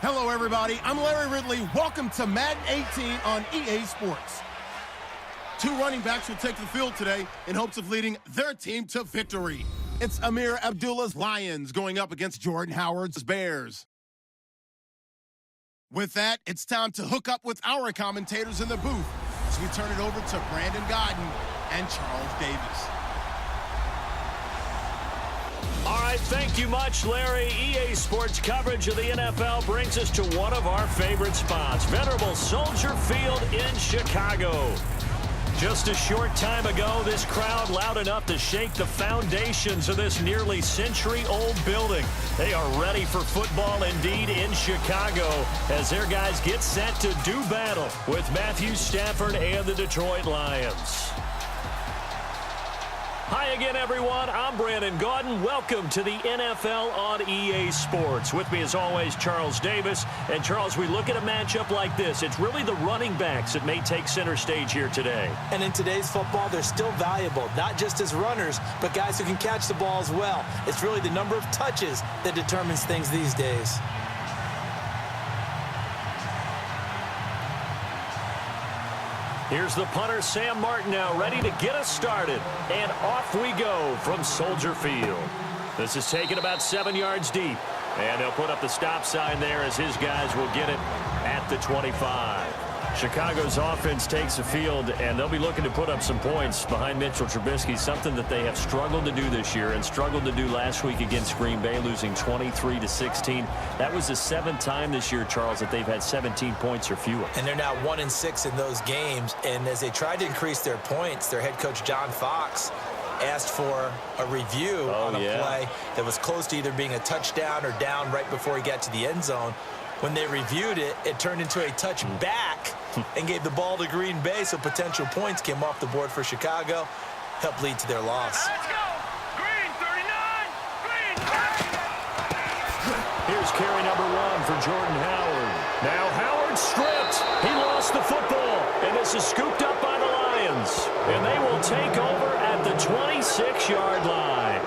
Hello, everybody. I'm Larry Ridley. Welcome to Madden 18 on EA Sports. Two running backs will take the field today in hopes of leading their team to victory. It's Amir Abdullah's Lions going up against Jordan Howard's Bears. With that, it's time to hook up with our commentators in the booth as we turn it over to Brandon Godden and Charles Davis. All right, thank you much, Larry. EA Sports coverage of the NFL brings us to one of our favorite spots, venerable Soldier Field in Chicago. Just a short time ago, this crowd loud enough to shake the foundations of this nearly century-old building. They are ready for football indeed in Chicago as their guys get set to do battle with Matthew Stafford and the Detroit Lions. Hi again, everyone. I'm Brandon Gaudin. Welcome to the NFL on EA Sports. With me, as always, Charles Davis. And, Charles, we look at a matchup like this. It's really the running backs that may take center stage here today. And in today's football, they're still valuable, not just as runners, but guys who can catch the ball as well. It's really the number of touches that determines things these days. Here's the punter, Sam Martin, now ready to get us started. And off we go from Soldier Field. This is taken about 7 yards deep. And they'll put up the stop sign there as his guys will get it at the 25. Chicago's offense takes the field, and they'll be looking to put up some points behind Mitchell Trubisky, something that they have struggled to do this year and struggled to do last week against Green Bay, losing 23-16. That was the 7th time this year, Charles, that they've had 17 points or fewer. And they're now 1-6 in those games, and as they tried to increase their points, their head coach, John Fox, asked for a review on a play that was close to either being a touchdown or down right before he got to the end zone. When they reviewed it, it turned into a touchback and gave the ball to Green Bay, so potential points came off the board for Chicago, helped lead to their loss. Let's go! Green, 39! Green! Here's carry number 1 for Jordan Howard. Now Howard stripped. He lost the football, and this is scooped up by the Lions. And they will take over at the 26-yard line.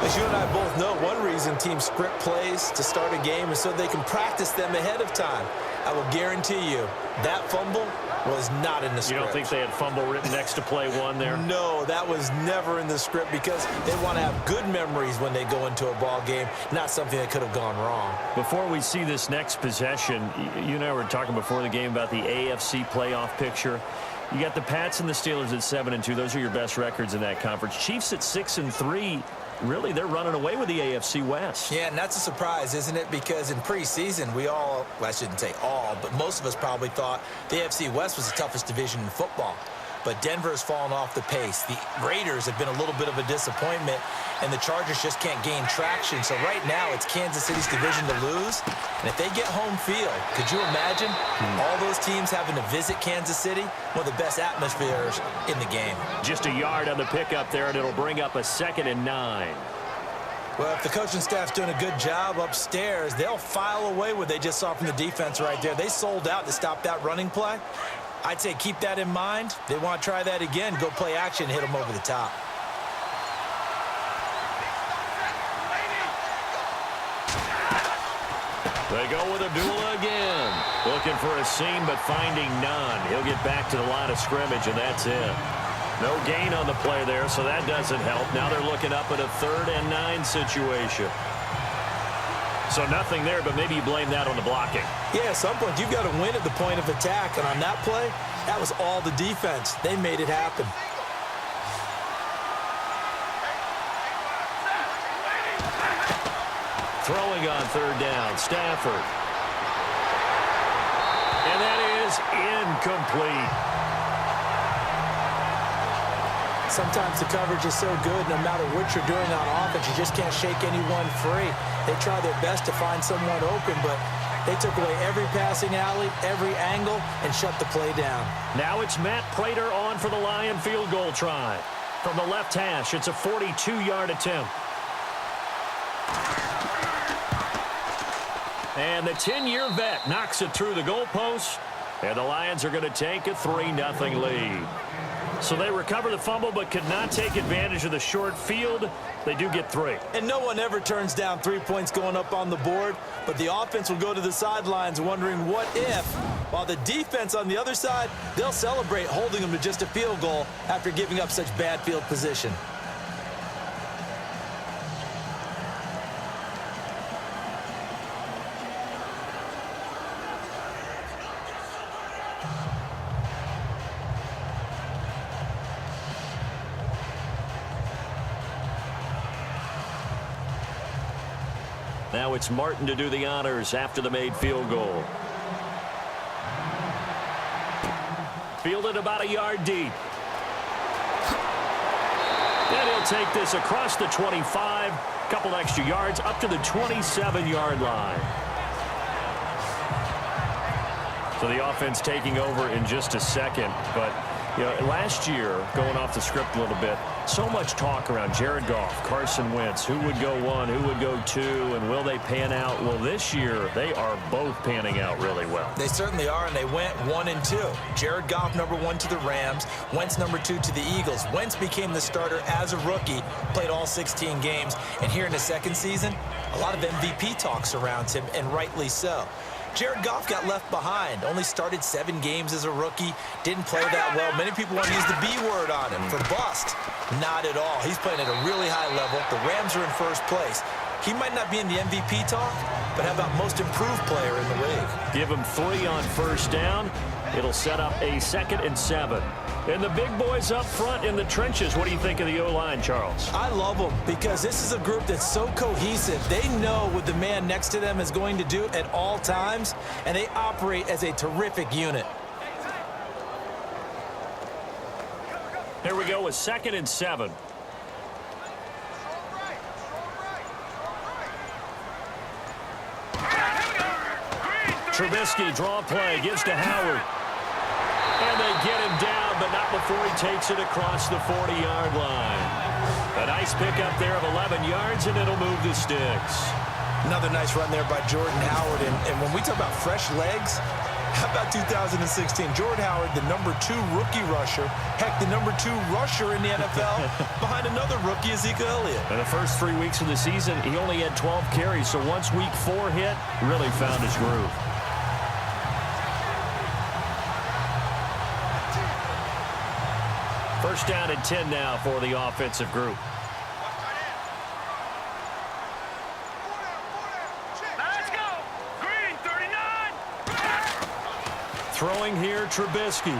As you and I both know, one reason teams script plays to start a game is so they can practice them ahead of time. I will guarantee you that fumble was not in the script. You don't think they had fumble written next to play 1 there? No, that was never in the script because they want to have good memories when they go into a ball game, not something that could have gone wrong. Before we see this next possession, you and I were talking before the game about the AFC playoff picture. You got the Pats and the Steelers at 7-2. Those are your best records in that conference. Chiefs at 6-3. Really, they're running away with the AFC West. Yeah, and that's a surprise, isn't it? Because in preseason, we all, well, I shouldn't say all, but most of us probably thought the AFC West was the toughest division in football. But Denver's fallen off the pace. The Raiders have been a little bit of a disappointment, and the Chargers just can't gain traction. So right now, it's Kansas City's division to lose. And if they get home field, could you imagine all those teams having to visit Kansas City? One of the best atmospheres in the game. Just a yard on the pickup there, and it'll bring up a 2nd and 9. Well, if the coaching staff's doing a good job upstairs, they'll file away what they just saw from the defense right there. They sold out to stop that running play. I'd say keep that in mind. They want to try that again. Go play action, hit them over the top. They go with Abdullah again. Looking for a seam, but finding none. He'll get back to the line of scrimmage, and that's it. No gain on the play there, so that doesn't help. Now they're looking up at a 3rd and 9 situation. So nothing there, but maybe you blame that on the blocking. Yeah, at some point, you've got to win at the point of attack. And on that play, that was all the defense. They made it happen. Throwing on 3rd down, Stafford. And that is incomplete. Sometimes the coverage is so good, no matter what you're doing on offense, you just can't shake anyone free. They try their best to find someone open, but they took away every passing alley, every angle, and shut the play down. Now it's Matt Prater on for the Lion field goal try. From the left hash, it's a 42-yard attempt. And the 10-year vet knocks it through the goalpost, and the Lions are going to take a 3-0 lead. So they recover the fumble but could not take advantage of the short field. They do get 3. And no one ever turns down 3 points going up on the board, but the offense will go to the sidelines wondering what if, while the defense on the other side, they'll celebrate holding them to just a field goal after giving up such bad field position. Now it's Martin to do the honors after the made field goal. Fielded about a yard deep. And he'll take this across the 25. Couple extra yards up to the 27-yard line. So the offense taking over in just a second. But, you know, last year, going off the script a little bit, so much talk around Jared Goff, Carson Wentz, who would go 1, who would go 2, and will they pan out? Well, this year, they are both panning out really well. They certainly are, and they went 1 and 2. Jared Goff, number 1 to the Rams. Wentz, number 2 to the Eagles. Wentz became the starter as a rookie, played all 16 games. And here in the second season, a lot of MVP talk surrounds him, and rightly so. Jared Goff got left behind, only started 7 games as a rookie, didn't play that well. Many people want to use the B word on him for bust. Not at all. He's playing at a really high level. The Rams are in first place. He might not be in the MVP talk, but how about most improved player in the league? Give him 3 on first down. It'll set up a 2nd and 7. And the big boys up front in the trenches. What do you think of the O-line, Charles? I love them because this is a group that's so cohesive. They know what the man next to them is going to do at all times, and they operate as a terrific unit. Here we go with 2nd and 7. Trubisky, draw play, gives to Howard. And they get him down, but not before he takes it across the 40-yard line. A nice pickup there of 11 yards, and it'll move the sticks. Another nice run there by Jordan Howard. And when we talk about fresh legs, how about 2016? Jordan Howard, the number 2 rookie rusher. Heck, the number 2 rusher in the NFL behind another rookie, Ezekiel Elliott. In the first 3 weeks of the season, he only had 12 carries. So once week 4 hit, really found his groove. First down and 10 now for the offensive group. Let's go. Green 39. Throwing here, Trubisky.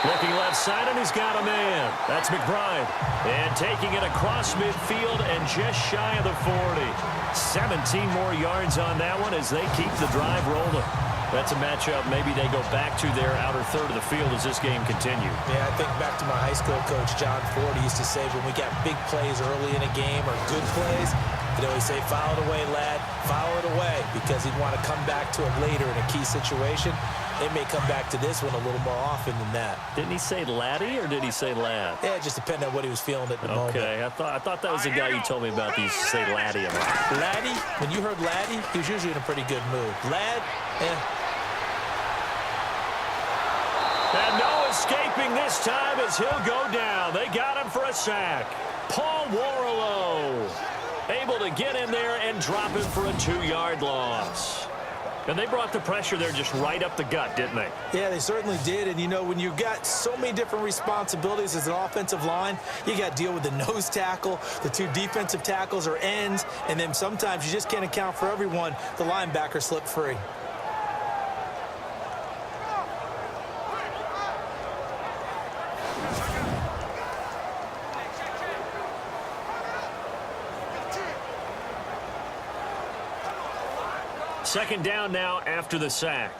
Looking left side, and he's got a man. That's McBride. And taking it across midfield and just shy of the 40. 17 more yards on that one as they keep the drive rolling. That's a matchup. Maybe they go back to their outer third of the field as this game continues. Yeah, I think back to my high school coach, John Ford. He used to say when we got big plays early in a game or good plays, he'd always say, "Foul it away, lad. Foul it away," because he'd want to come back to it later in a key situation. They may come back to this one a little more often than that. Didn't he say laddie or did he say lad? Yeah, it just depended on what he was feeling at the moment. Okay, I thought that was the guy you told me about. He used to say laddie a lot. Laddie, when you heard laddie, he was usually in a pretty good mood. Lad, And no escaping this time as he'll go down. They got him for a sack. Paul Warrilow able to get in there and drop him for a 2-yard loss. And they brought the pressure there just right up the gut, didn't they? Yeah, they certainly did. And, you know, when you've got so many different responsibilities as an offensive line, you got to deal with the nose tackle, the 2 defensive tackles or ends, and then sometimes you just can't account for everyone. The linebacker slipped free. Second down now after the sack.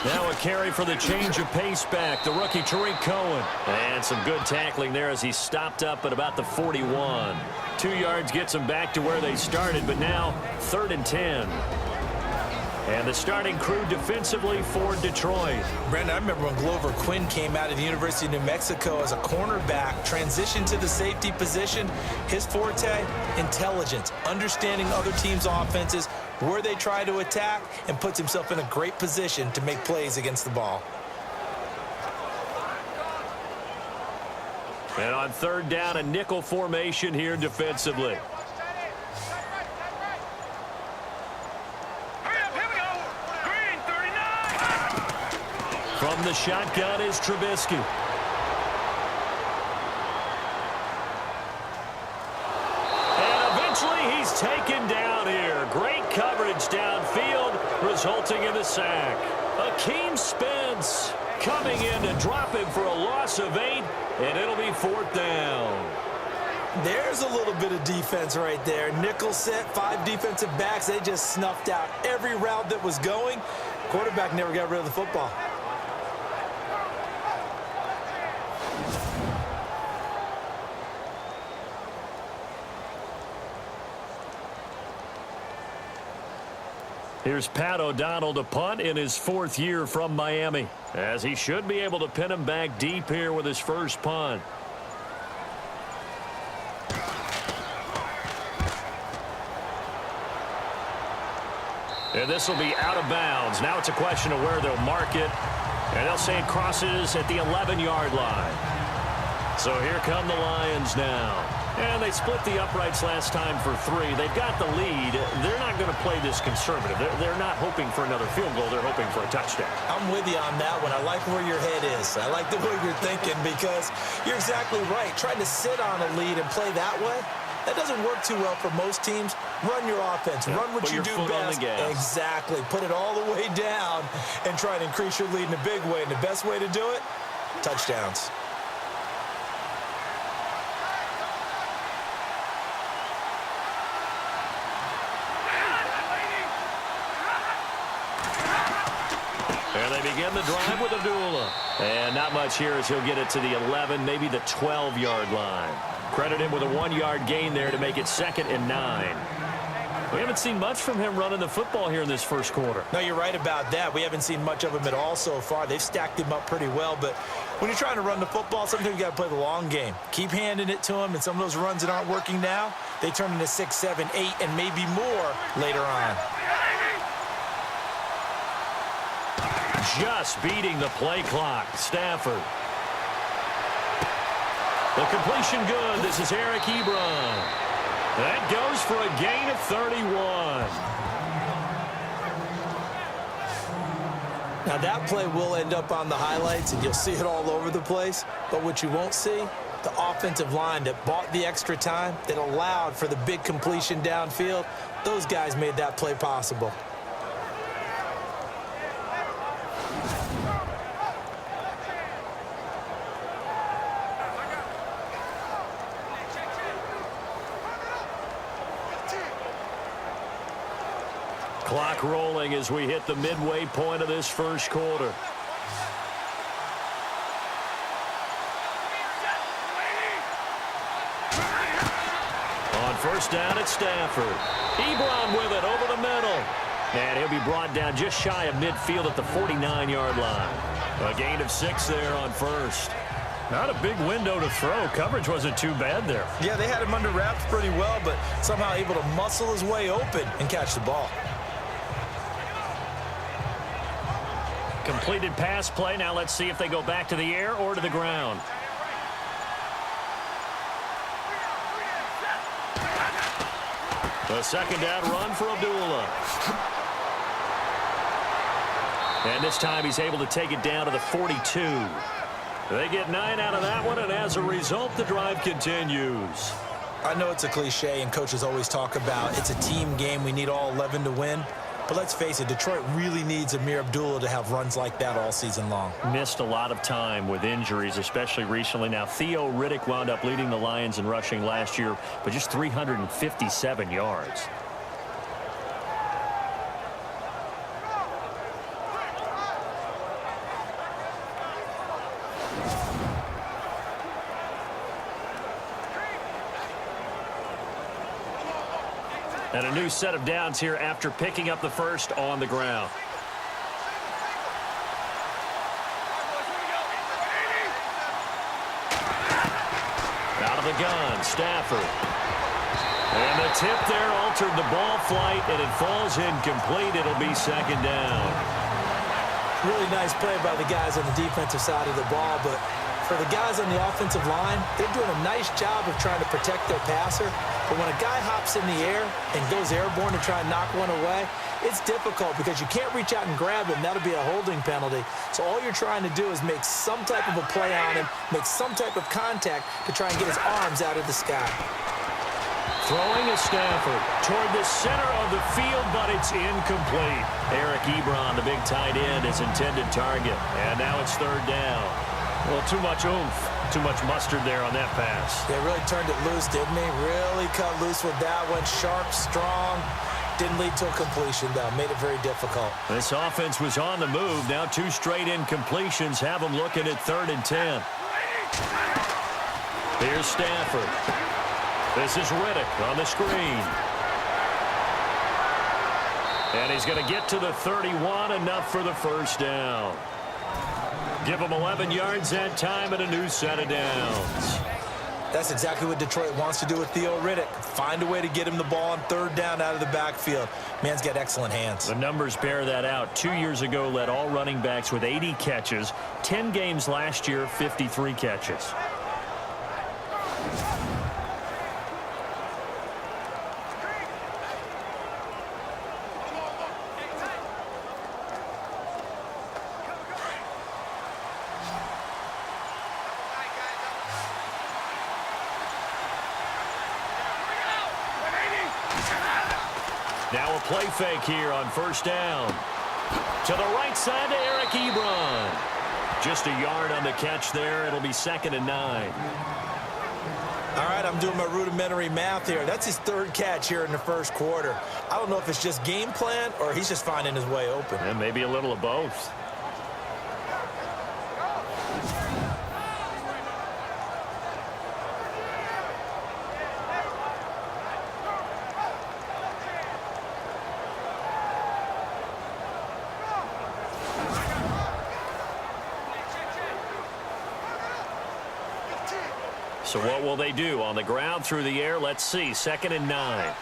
Now a carry for the change of pace back. The rookie Tariq Cohen. And some good tackling there as he stopped up at about the 41. 2 yards gets them back to where they started, but now 3rd and 10. And the starting crew defensively for Detroit. Brandon, I remember when Glover Quinn came out of the University of New Mexico as a cornerback, transitioned to the safety position. His forte, intelligence, understanding other teams' offenses, where they try to attack, and puts himself in a great position to make plays against the ball. And on third down, a nickel formation here defensively. From the shotgun is Trubisky. And eventually he's taken down here. Great coverage downfield, resulting in the sack. Akeem Spence coming in to drop him for a loss of 8, and it'll be 4th down. There's a little bit of defense right there. Nickel set, 5 defensive backs. They just snuffed out every route that was going. Quarterback never got rid of the football. Here's Pat O'Donnell to punt in his 4th year from Miami, as he should be able to pin him back deep here with his first punt. And this will be out of bounds. Now it's a question of where they'll mark it, and they'll say it crosses at the 11-yard line. So here come the Lions now. And they split the uprights last time for 3. They've got the lead. They're not going to play this conservative. They're not hoping for another field goal. They're hoping for a touchdown. I'm with you on that one. I like where your head is. I like the way you're thinking because you're exactly right. Trying to sit on a lead and play that way, that doesn't work too well for most teams. Run your offense. Yeah, run what you do best. Exactly. Put it all the way down and try to increase your lead in a big way. And the best way to do it, touchdowns. And they begin the drive with Abdullah. And not much here as he'll get it to the 11, maybe the 12-yard line. Credit him with a 1-yard gain there to make it 2nd and 9. We haven't seen much from him running the football here in this first quarter. No, you're right about that. We haven't seen much of him at all so far. They've stacked him up pretty well, but when you're trying to run the football, sometimes you got to play the long game. Keep handing it to him, and some of those runs that aren't working now, they turn into 6, 7, 8, and maybe more later on. Just beating the play clock. Stafford. The completion good. This is Eric Ebron. That goes for a gain of 31. Now that play will end up on the highlights, and you'll see it all over the place. But what you won't see, the offensive line that bought the extra time, that allowed for the big completion downfield, those guys made that play possible. Clock rolling as we hit the midway point of this first quarter. On first down, it's Stafford. Ebron with it over the middle. And he'll be brought down just shy of midfield at the 49-yard line. A gain of 6 there on first. Not a big window to throw. Coverage wasn't too bad there. Yeah, they had him under wraps pretty well, but somehow able to muscle his way open and catch the ball. Completed pass play. Now let's see if they go back to the air or to the ground. The second down run for Abdullah. And this time he's able to take it down to the 42. They get 9 out of that one, and as a result, the drive continues. I know it's a cliche, and coaches always talk about it's a team game. We need all 11 to win. But let's face it, Detroit really needs Amir Abdullah to have runs like that all season long. Missed a lot of time with injuries, especially recently. Now, Theo Riddick wound up leading the Lions in rushing last year, but just 357 yards. And a new set of downs here after picking up the first on the ground. Out of the gun, Stafford. And the tip there altered the ball flight, and it falls incomplete. It'll be second down. Really nice play by the guys on the defensive side of the ball, but for the guys on the offensive line, they're doing a nice job of trying to protect their passer. But when a guy hops in the air and goes airborne to try and knock one away, it's difficult because you can't reach out and grab him. That'll be a holding penalty. So all you're trying to do is make some type of a play on him, make some type of contact to try and get his arms out of the sky. Throwing is Stafford toward the center of the field, but it's incomplete. Eric Ebron, the big tight end, his intended target. And now it's third down. Well, too much oomph, too much mustard there on that pass. They really turned it loose, didn't he? Really cut loose with that one. Sharp, strong. Didn't lead to a completion, though. Made it very difficult. This offense was on the move. Now 2 straight incompletions have them looking at 3rd and 10. Here's Stafford. This is Riddick on the screen. And he's going to get to the 31, enough for the first down. Give him 11 yards that time and a new set of downs. That's exactly what Detroit wants to do with Theo Riddick. Find a way to get him the ball on 3rd down out of the backfield. Man's got excellent hands. The numbers bear that out. 2 years ago, led all running backs with 80 catches. 10 games last year, 53 catches. Now a play fake here on 1st down. To the right side to Eric Ebron. Just a yard on the catch there. It'll be 2nd and 9. All right, I'm doing my rudimentary math here. That's his 3rd catch here in the 1st quarter. I don't know if it's just game plan or he's just finding his way open. And maybe a little of both. So what will they do? On the ground, through the air? Let's see. 2nd and 9.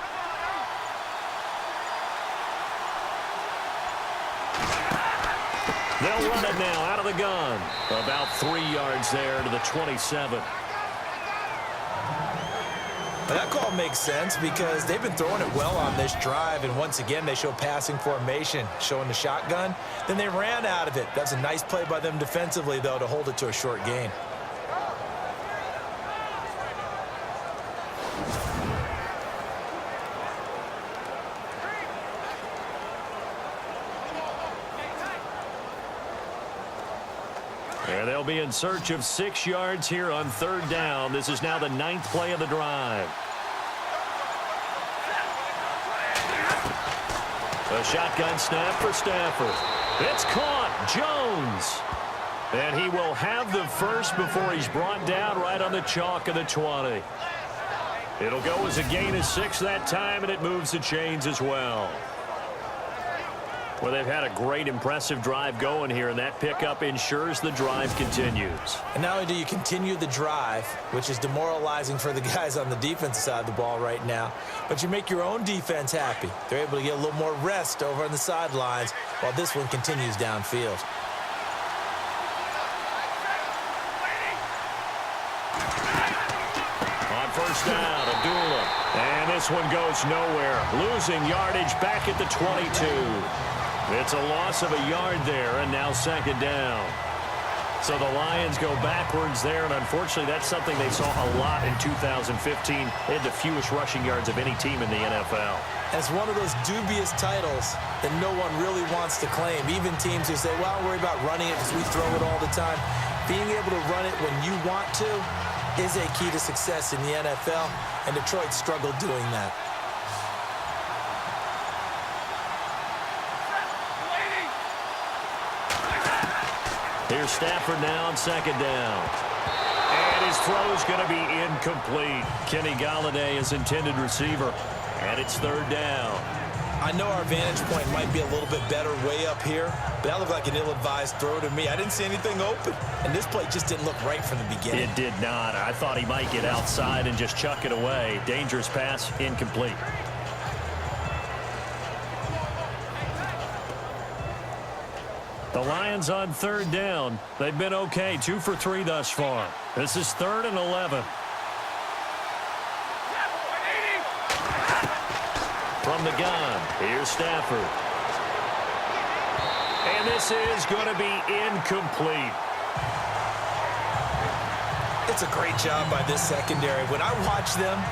They'll run it now out of the gun. About 3 yards there to the 27. That call makes sense because they've been throwing it well on this drive, and once again they show passing formation, showing the shotgun. Then they ran out of it. That's a nice play by them defensively, though, to hold it to a short gain. And they'll be in search of 6 yards here on 3rd down. This is now the 9th play of the drive. A shotgun snap for Stafford. It's caught. Jones. And he will have the first before he's brought down right on the chalk of the 20. It'll go as a gain of 6 that time, and it moves the chains as well. Well, they've had a great, impressive drive going here, and that pickup ensures the drive continues. And not only do you continue the drive, which is demoralizing for the guys on the defensive side of the ball right now, but you make your own defense happy. They're able to get a little more rest over on the sidelines while this one continues downfield. On 1st down, Abdullah. And this one goes nowhere. Losing yardage back at the 22. It's a loss of a yard there, and now 2nd down. So the Lions go backwards there, and unfortunately that's something they saw a lot in 2015. They had the fewest rushing yards of any team in the NFL. And it's one of those dubious titles that no one really wants to claim. Even teams who say, well, don't worry about running it because we throw it all the time. Being able to run it when you want to is a key to success in the NFL, and Detroit struggled doing that. Here's Stafford now on 2nd down. And his throw is going to be incomplete. Kenny Golladay is intended receiver. And it's third down. I know our vantage point might be a little bit better way up here, but that looked like an ill-advised throw to me. I didn't see anything open, and this play just didn't look right from the beginning. It did not. I thought he might get outside and just chuck it away. Dangerous pass, incomplete. The Lions on third down. They've been okay, 2 for 3 thus far. This is 3rd and 11. From the gun, here's Stafford. And this is going to be incomplete. It's a great job by this secondary. When I watch them,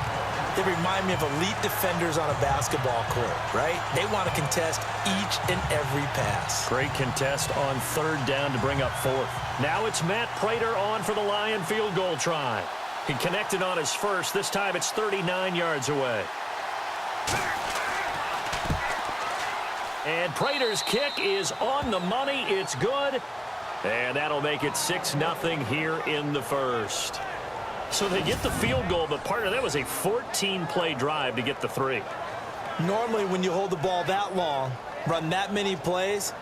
they remind me of elite defenders on a basketball court, right? They want to contest each and every pass. Great contest on third down to bring up 4th. Now it's Matt Prater on for the Lion field goal try. He connected on his first. This time it's 39 yards away. And Prater's kick is on the money. It's good. And that'll make it 6-0 here in the first. So they get the field goal, but part of that was a 14-play drive to get the 3. Normally, when you hold the ball that long, run that many plays,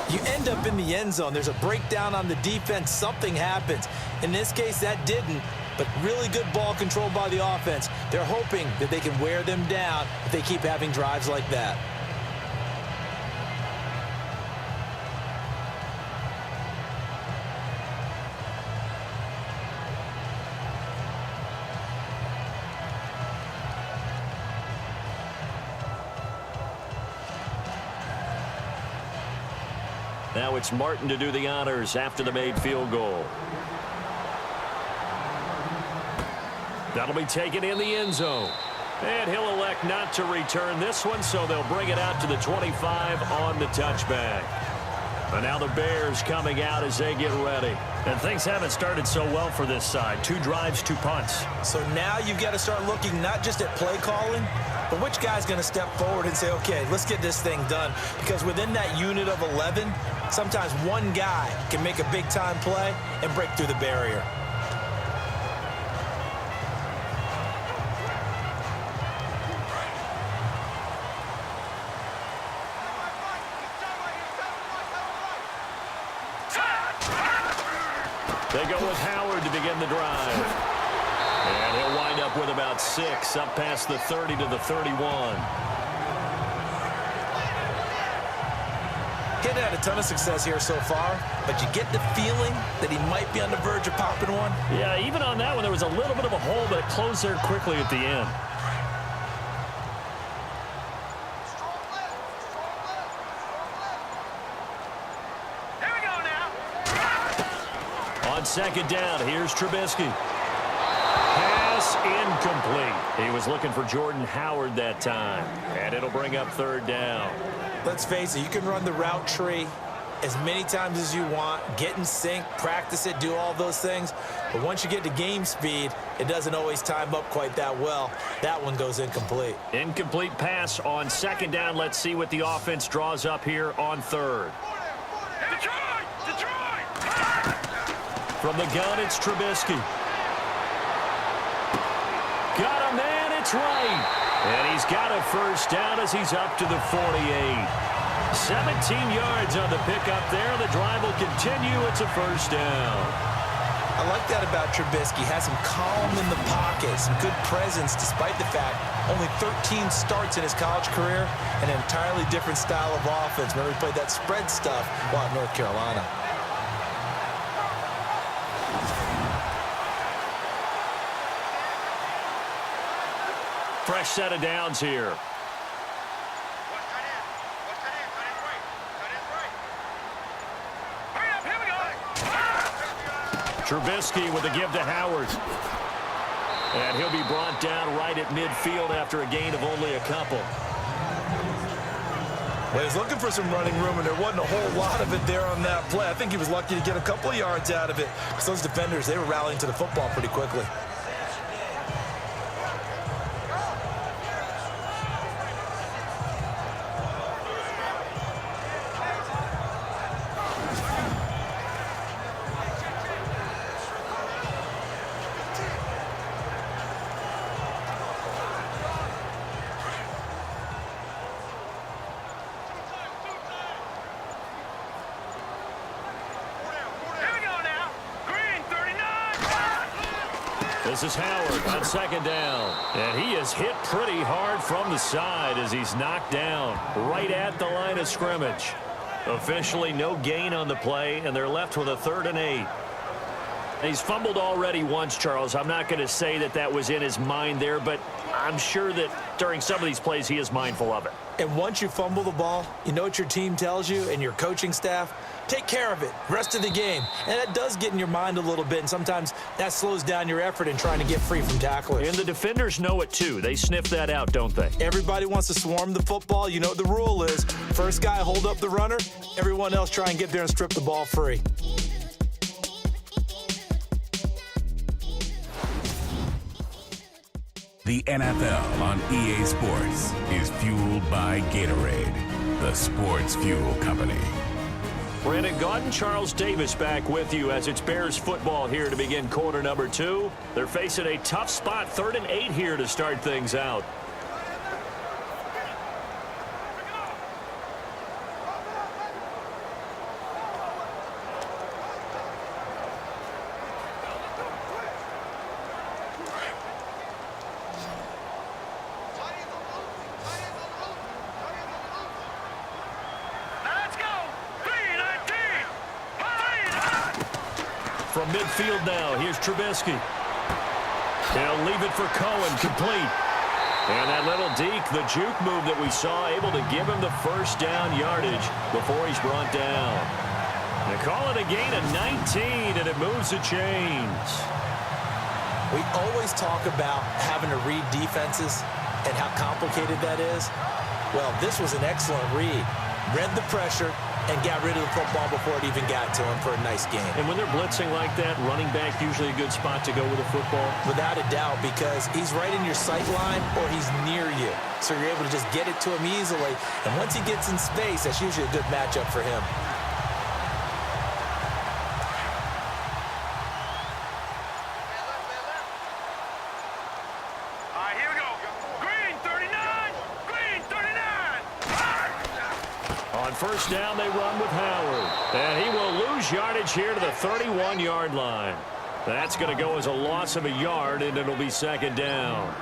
you end up in the end zone. There's a breakdown on the defense. Something happens. In this case, that didn't, but really good ball control by the offense. They're hoping that they can wear them down if they keep having drives like that. Now it's Martin to do the honors after the made field goal. That'll be taken in the end zone. And he'll elect not to return this one, so they'll bring it out to the 25 on the touchback. And now the Bears coming out as they get ready. And things haven't started so well for this side. 2 drives, 2 punts. So now you've got to start looking not just at play calling, but which guy's going to step forward and say, okay, let's get this thing done. Because within that unit of 11, sometimes one guy can make a big-time play and break through the barrier. They go with Howard to begin the drive. And he'll wind up with about 6, up past the 30 to the 31. He's had a ton of success here so far, but you get the feeling that he might be on the verge of popping one. Yeah, even on that one, there was a little bit of a hole, but it closed there quickly at the end. Here we go now. On second down, here's Trubisky. Pass incomplete. He was looking for Jordan Howard that time, and it'll bring up third down. Let's face it, you can run the route tree as many times as you want, get in sync, practice it, do all those things. But once you get to game speed, it doesn't always time up quite that well. That one goes incomplete. Incomplete pass on second down. Let's see what the offense draws up here on third. Detroit! Detroit! From the gun, it's Trubisky. Got a man, it's right. And he's got a first down as he's up to the 48. 17 yards on the pickup there. The drive will continue. It's a first down. I like that about Trubisky. Has some calm in the pocket, some good presence, despite the fact only 13 starts in his college career and an entirely different style of offense. Remember, he played that spread stuff while at North Carolina. Fresh set of downs here. Trubisky with a give to Howard. And he'll be brought down right at midfield after a gain of only a couple. Well, he's looking for some running room, and there wasn't a whole lot of it there on that play. I think he was lucky to get a couple of yards out of it, because those defenders, they were rallying to the football pretty quickly. This is Howard on second down. And he is hit pretty hard from the side as he's knocked down right at the line of scrimmage. Officially no gain on the play, and they're left with a 3rd and 8. He's fumbled already once, Charles. I'm not going to say that that was in his mind there, but I'm sure that during some of these plays he is mindful of it. And once you fumble the ball, you know what your team tells you and your coaching staff? Take care of it. Rest of the game. And that does get in your mind a little bit, and sometimes that slows down your effort in trying to get free from tacklers. And the defenders know it, too. They sniff that out, don't they? Everybody wants to swarm the football. You know what the rule is. First guy hold up the runner. Everyone else try and get there and strip the ball free. The NFL on EA Sports is fueled by Gatorade, the sports fuel company. Brandon Gaudin, Charles Davis back with you as it's Bears football here to begin quarter number 2. They're facing a tough spot, 3rd and 8 here to start things out. From midfield now, here's Trubisky. He'll leave it for Cohen, complete. And that little deke, the juke move that we saw, able to give him the first down yardage before he's brought down. They call it a gain of 19, and it moves the chains. We always talk about having to read defenses and how complicated that is. Well, this was an excellent read. Read the pressure and got rid of the football before it even got to him for a nice game. And when they're blitzing like that, running back usually a good spot to go with a football? Without a doubt, because he's right in your sight line or he's near you. So you're able to just get it to him easily. And once he gets in space, that's usually a good matchup for him. First down, they run with Howard. And he will lose yardage here to the 31-yard line. That's going to go as a loss of a yard, and it'll be second down.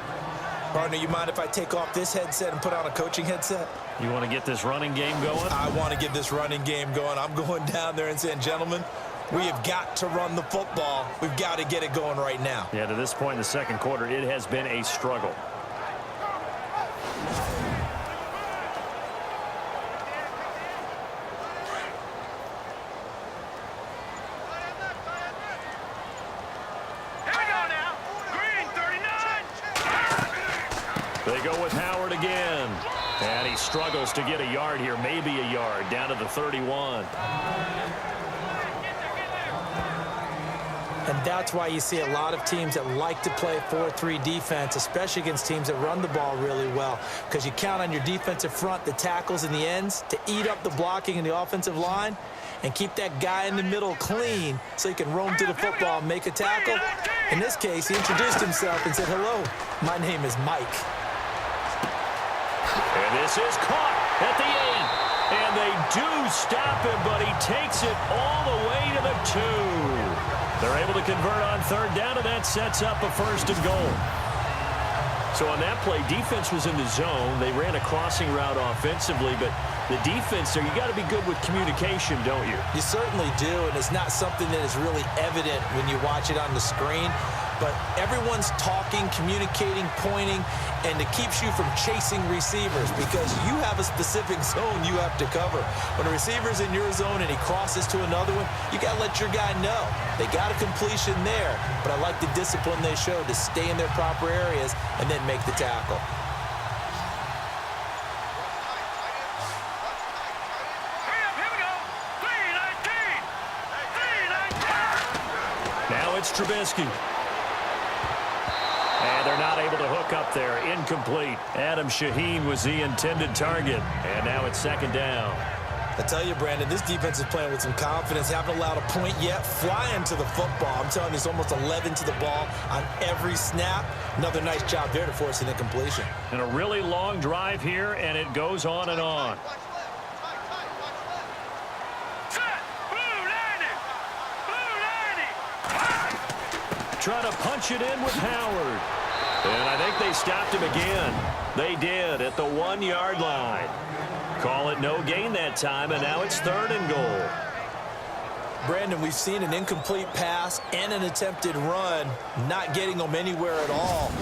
Partner, you mind if I take off this headset and put on a coaching headset? You want to get this running game going? I want to get this running game going. I'm going down there and saying, gentlemen, we have got to run the football. We've got to get it going right now. Yeah, to this point in the second quarter, it has been a struggle. They go with Howard again. And he struggles to get a yard here, maybe a yard, down to the 31. And that's why you see a lot of teams that like to play 4-3 defense, especially against teams that run the ball really well, because you count on your defensive front, the tackles and the ends, to eat up the blocking in the offensive line and keep that guy in the middle clean so he can roam to the football and make a tackle. In this case, he introduced himself and said, hello, my name is Mike. And this is caught at the 8. And they do stop him, but he takes it all the way to the 2. They're able to convert on third down, and that sets up a 1st and goal. So on that play, defense was in the zone. They ran a crossing route offensively, but the defense there, you got to be good with communication, don't you? You certainly do, and it's not something that is really evident when you watch it on the screen. But everyone's talking, communicating, pointing, and it keeps you from chasing receivers because you have a specific zone you have to cover. When a receiver's in your zone and he crosses to another one, you got to let your guy know. They got a completion there, but I like the discipline they showed to stay in their proper areas and then make the tackle. Now it's Trubisky. And they're not able to hook up there. Incomplete. Adam Shaheen was the intended target. And now it's second down. I tell you, Brandon, this defense is playing with some confidence. Haven't allowed a point yet. Flying to the football. I'm telling you, it's almost 11 to the ball on every snap. Another nice job there to force an incompletion. And a really long drive here, and it goes on and on. try to punch it in with Howard. And I think they stopped him again. They did at the 1-yard line. Call it no gain that time, and now it's 3rd and goal. Brandon, we've seen an incomplete pass and an attempted run, not getting them anywhere at all.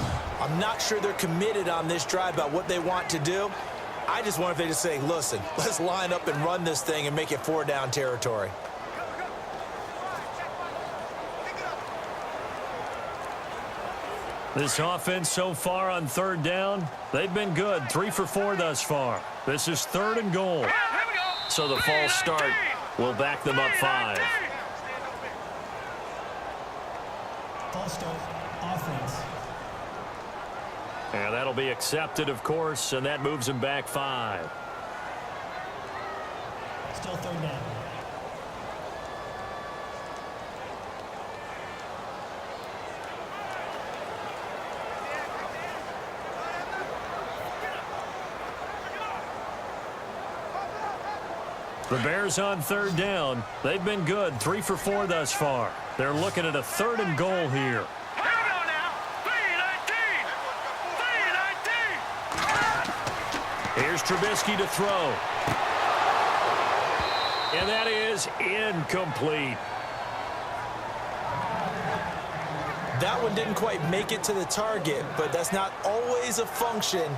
I'm not sure they're committed on this drive about what they want to do. I just wonder if they just say, listen, let's line up and run this thing and make it 4-down territory. This offense so far on 3rd down, they've been good. 3 for 4 thus far. This is 3rd and goal. So the false start will back them up 5. False start, offense. And that'll be accepted, of course, and that moves them back 5. Still 3rd down. The Bears on 3rd down. They've been good. 3 for 4 thus far. They're looking at a 3rd and goal here. Here's Trubisky to throw. And that is incomplete. That one didn't quite make it to the target, but that's not always a function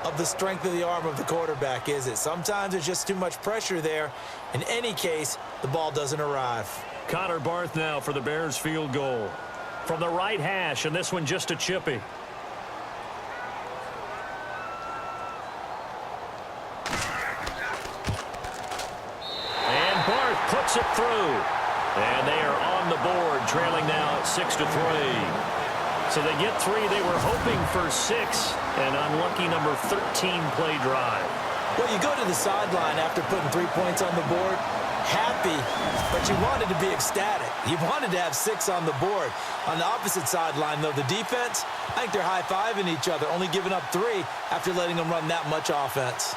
of the strength of the arm of the quarterback, is it? Sometimes there's just too much pressure there. In any case, the ball doesn't arrive. Connor Barth now for the Bears field goal. From the right hash, and this one just a chippy. And Barth puts it through. And they are on the board, trailing now 6-3. So they get 3. They were hoping for 6. An unlucky number 13 play drive. Well, you go to the sideline after putting 3 points on the board, happy, but you wanted to be ecstatic. You wanted to have 6 on the board. On the opposite sideline, though, the defense, I think they're high-fiving each other, only giving up 3 after letting them run that much offense.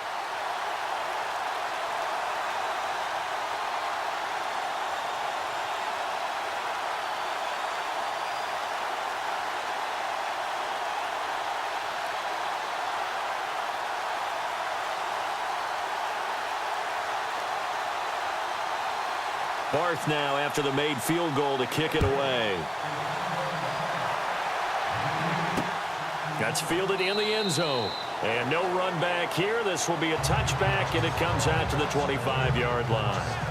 Barth now after the made field goal to kick it away. That's fielded in the end zone. And no run back here. This will be a touchback, and it comes out to the 25-yard line.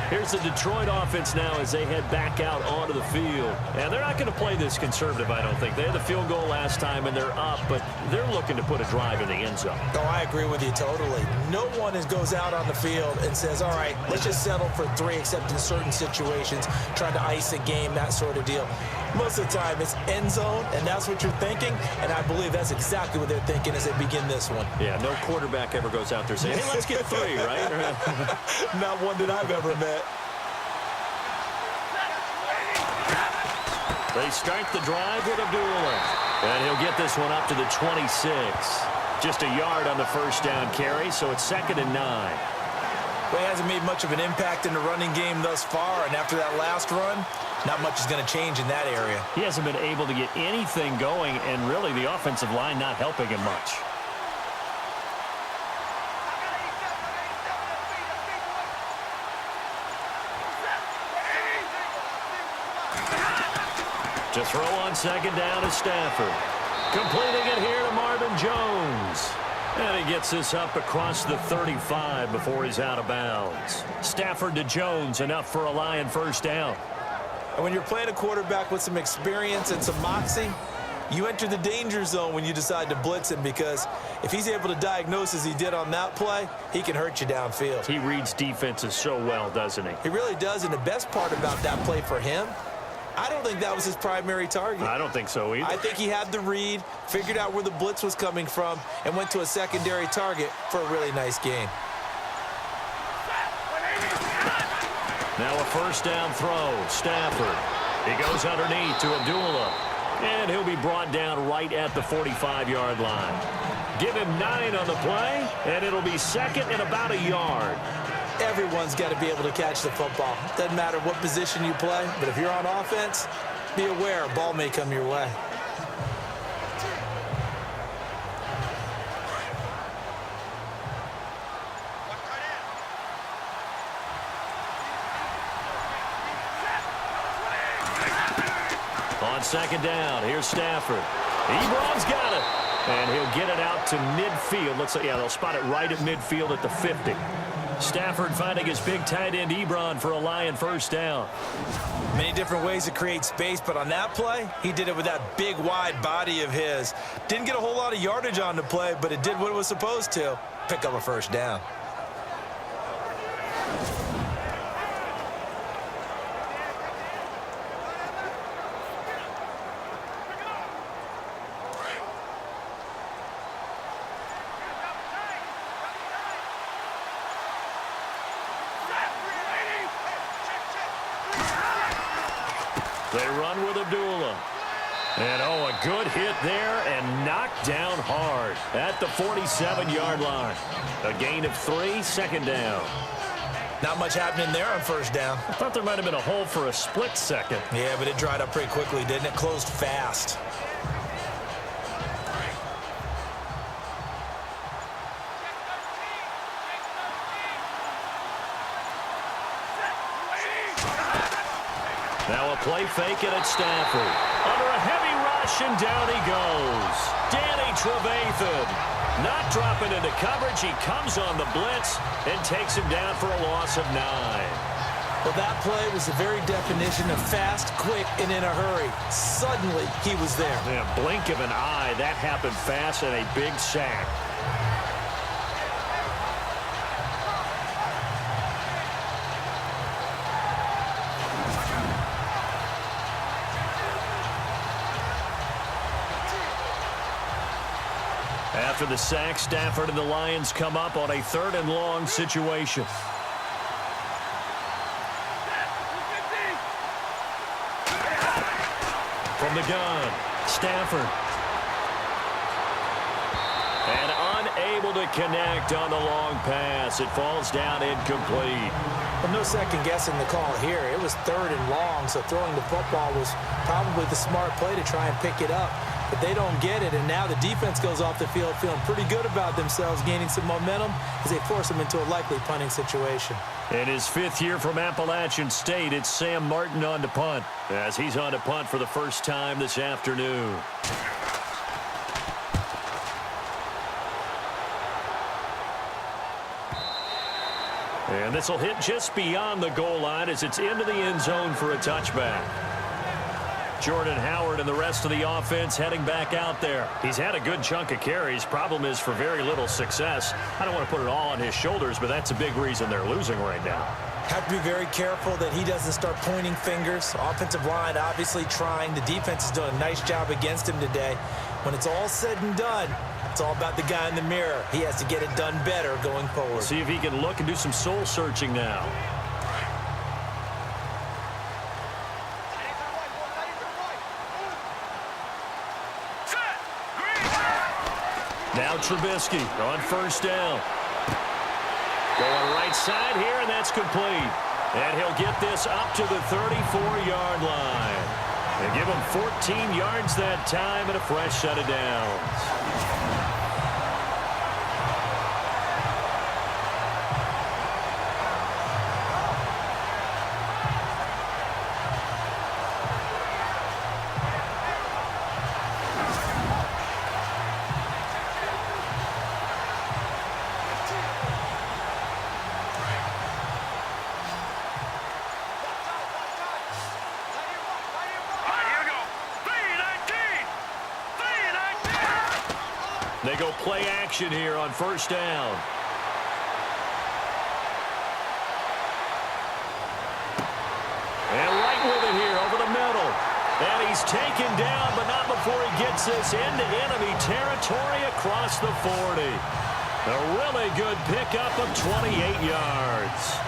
Here's the Detroit offense now as they head back out onto the field. And they're not going to play this conservative, I don't think. They had the field goal last time, and they're up, but they're looking to put a drive in the end zone. Oh, I agree with you totally. No one goes out on the field and says, all right, let's just settle for 3, except in certain situations, trying to ice a game, that sort of deal. Most of the time, it's end zone, and that's what you're thinking, and I believe that's exactly what they're thinking as they begin this one. Yeah, no quarterback ever goes out there saying, hey, let's get 3, right? Not one that I've ever met. They start the drive with Abdullah. And he'll get this one up to the 26. Just a yard on the first down carry, so it's 2nd and 9. Well, he hasn't made much of an impact in the running game thus far, and after that last run, not much is going to change in that area. He hasn't been able to get anything going, and really the offensive line not helping him much. To throw on 2nd down is Stafford. Completing it here to Marvin Jones. And he gets this up across the 35 before he's out of bounds. Stafford to Jones, enough for a Lion first down. And when you're playing a quarterback with some experience and some moxie, you enter the danger zone when you decide to blitz him, because if he's able to diagnose as he did on that play, he can hurt you downfield. He reads defenses so well, doesn't he? He really does, and the best part about that play for him, I don't think that was his primary target. I don't think so either. I think he had the read, figured out where the blitz was coming from, and went to a secondary target for a really nice gain. Now a first down throw. Stafford. He goes underneath to Abdullah. And he'll be brought down right at the 45-yard line. Give him 9 on the play, and it'll be 2nd and about a yard. Everyone's got to be able to catch the football. Doesn't matter what position you play, but if you're on offense, Be aware, a ball may come your way. On second down, here's Stafford. Ebron's got it. And he'll get it out to midfield. Looks like, yeah, they'll spot it right at midfield at the 50. Stafford finding his big tight end Ebron for a Lion first down. Many different ways to create space, but on that play, he did it with that big, wide body of his. Didn't get a whole lot of yardage on the play, but it did what it was supposed to. Pick up a first down. They run with Abdullah. And, oh, a good hit there and knocked down hard at the 47-yard line. A gain of 3, second down. Not much happening there on first down. I thought there might have been a hole for a split second. Yeah, but it dried up pretty quickly, didn't it? Closed fast. Now a play fake it at Stafford. Under a heavy rush, and down he goes. Danny Trevathan not dropping into coverage. He comes on the blitz and takes him down for a loss of 9. Well, that play was the very definition of fast, quick, and in a hurry. Suddenly, he was there. Yeah, blink of an eye. That happened fast and a big sack. After the sack, Stafford and the Lions come up on a 3rd and long situation. From the gun, Stafford. And unable to connect on the long pass. It falls down incomplete. Well, no second guessing the call here. It was 3rd and long, so throwing the football was probably the smart play to try and pick it up. But they don't get it, and now the defense goes off the field feeling pretty good about themselves, gaining some momentum as they force them into a likely punting situation. In his 5th year from Appalachian State, it's Sam Martin on to punt, as he's on to punt for the first time this afternoon. And this will hit just beyond the goal line as it's into the end zone for a touchback. Jordan Howard and the rest of the offense heading back out there. He's had a good chunk of carries. Problem is for very little success. I don't want to put it all on his shoulders, but that's a big reason they're losing right now. Have to be very careful that he doesn't start pointing fingers. Offensive line obviously trying. The defense has done a nice job against him today. When it's all said and done, it's all about the guy in the mirror. He has to get it done better going forward. See if he can look and do some soul searching now. Now Trubisky on first down. Going right side here, and that's complete. And he'll get this up to the 34-yard line. They give him 14 yards that time and a fresh set of downs. They go play action here on first down. And right with it here over the middle. And he's taken down, but not before he gets this into enemy territory across the 40. A really good pickup of 28 yards.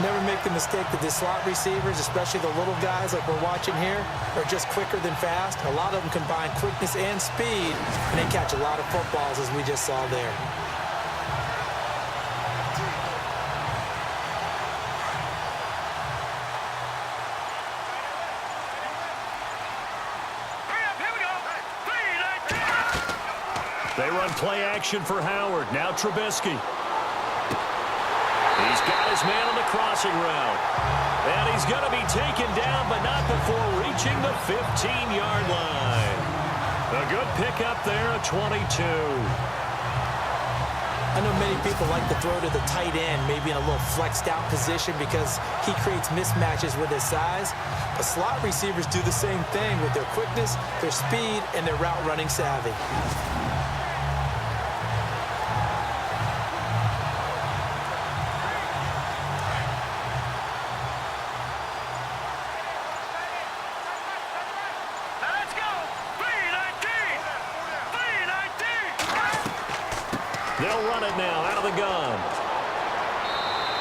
Never make the mistake that the slot receivers, especially the little guys like we're watching here, are just quicker than fast. A lot of them combine quickness and speed, and they catch a lot of footballs, as we just saw there. They run play action for Howard. Now Trubisky. He's got his man on the crossing route. And he's going to be taken down, but not before reaching the 15-yard line. A good pickup there at 22. I know many people like to throw to the tight end, maybe in a little flexed out position because he creates mismatches with his size. But slot receivers do the same thing with their quickness, their speed, and their route running savvy. They'll run it now out of the gun.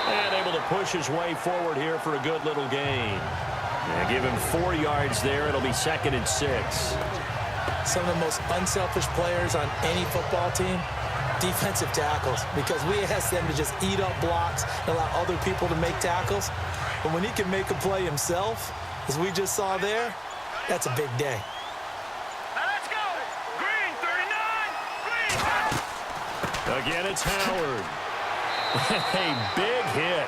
And able to push his way forward here for a good little gain. And give him 4 yards there. It'll be 2nd and 6. Some of the most unselfish players on any football team, defensive tackles, because we ask them to just eat up blocks and allow other people to make tackles. But when he can make a play himself, as we just saw there, that's a big day. Again, it's Howard. A big hit.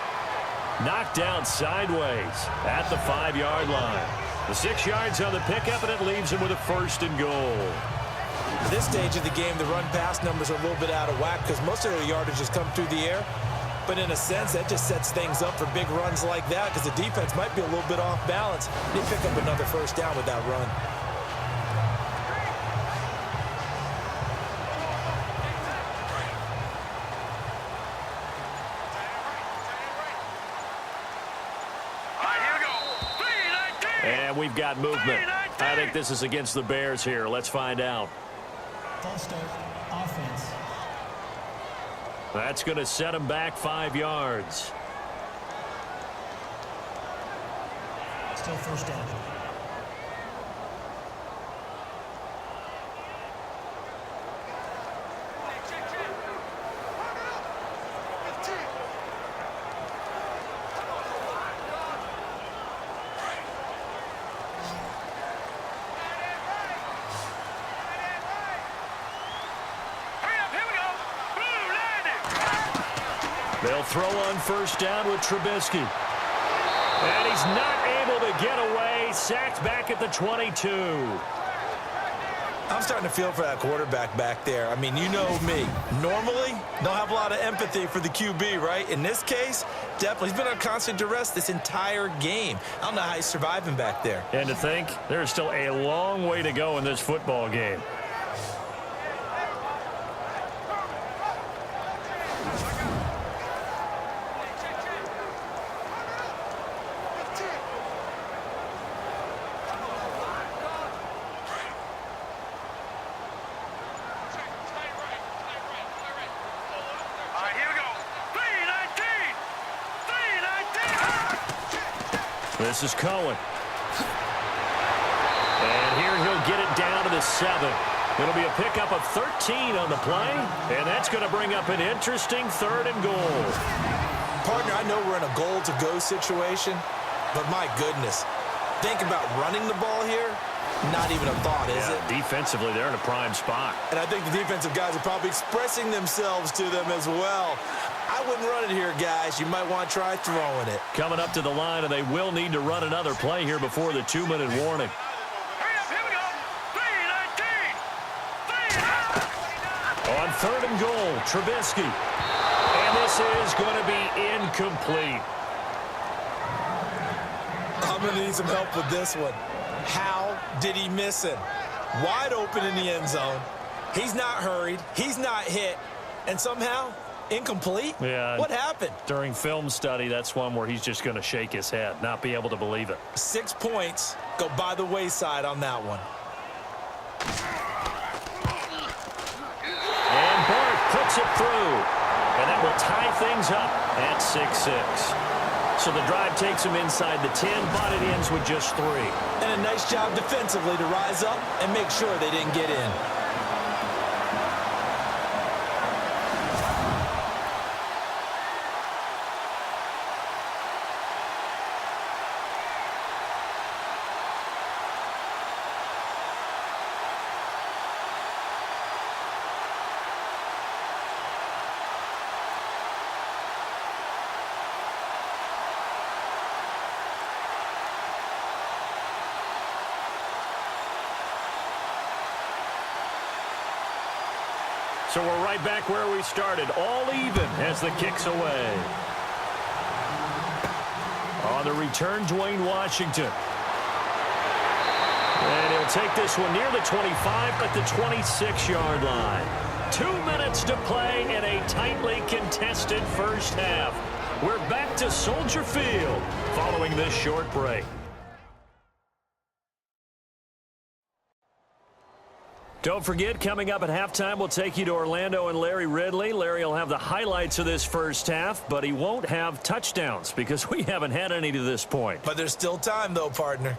Knocked down sideways at the 5-yard line. The 6 yards on the pickup, and it leaves him with a 1st and goal. At this stage of the game, the run-pass numbers are a little bit out of whack because most of their yardage has come through the air. But in a sense, that just sets things up for big runs like that because the defense might be a little bit off balance. They pick up another 1st down with that run. And we've got movement. I think this is against the Bears here. Let's find out. False start, offense. That's going to set him back 5 yards. Still 1st down. They'll throw on 1st down with Trubisky. And he's not able to get away. Sacked back at the 22. I'm starting to feel for that quarterback back there. I mean, you know me. Normally, don't have a lot of empathy for the QB, right? In this case, definitely. He's been on constant duress this entire game. I don't know how he's surviving back there. And to think, there's still a long way to go in this football game. This is Cohen. And here he'll get it down to the 7. It'll be a pickup of 13 on the play. And that's going to bring up an interesting 3rd and goal. Partner, I know we're in a goal-to-go situation, but my goodness. Think about running the ball here. Not even a thought, is it? Defensively, they're in a prime spot. And I think the defensive guys are probably expressing themselves to them as well. I wouldn't run it here, guys. You might want to try throwing it. Coming up to the line, and they will need to run another play here before the 2-minute warning. On 3rd and goal, Trubisky. And this is going to be incomplete. I'm going to need some help with this one. How did he miss him? Wide open in the end zone. He's not hurried. He's not hit. And somehow, incomplete? Yeah. What happened? During film study, that's one where he's just going to shake his head, not be able to believe it. 6 points go by the wayside on that one. And Bart puts it through. And that will tie things up at 6-6. So the drive takes him inside the 10, but it ends with just 3. And a nice job defensively to rise up and make sure they didn't get in. So we're right back where we started, all even as the kick's away. On the return, Dwayne Washington. And he'll take this one near the 25 at the 26-yard line. 2 minutes to play in a tightly contested first half. We're back to Soldier Field following this short break. Don't forget, coming up at halftime, we'll take you to Orlando and Larry Ridley. Larry will have the highlights of this first half, but he won't have touchdowns because we haven't had any to this point. But there's still time, though, partner.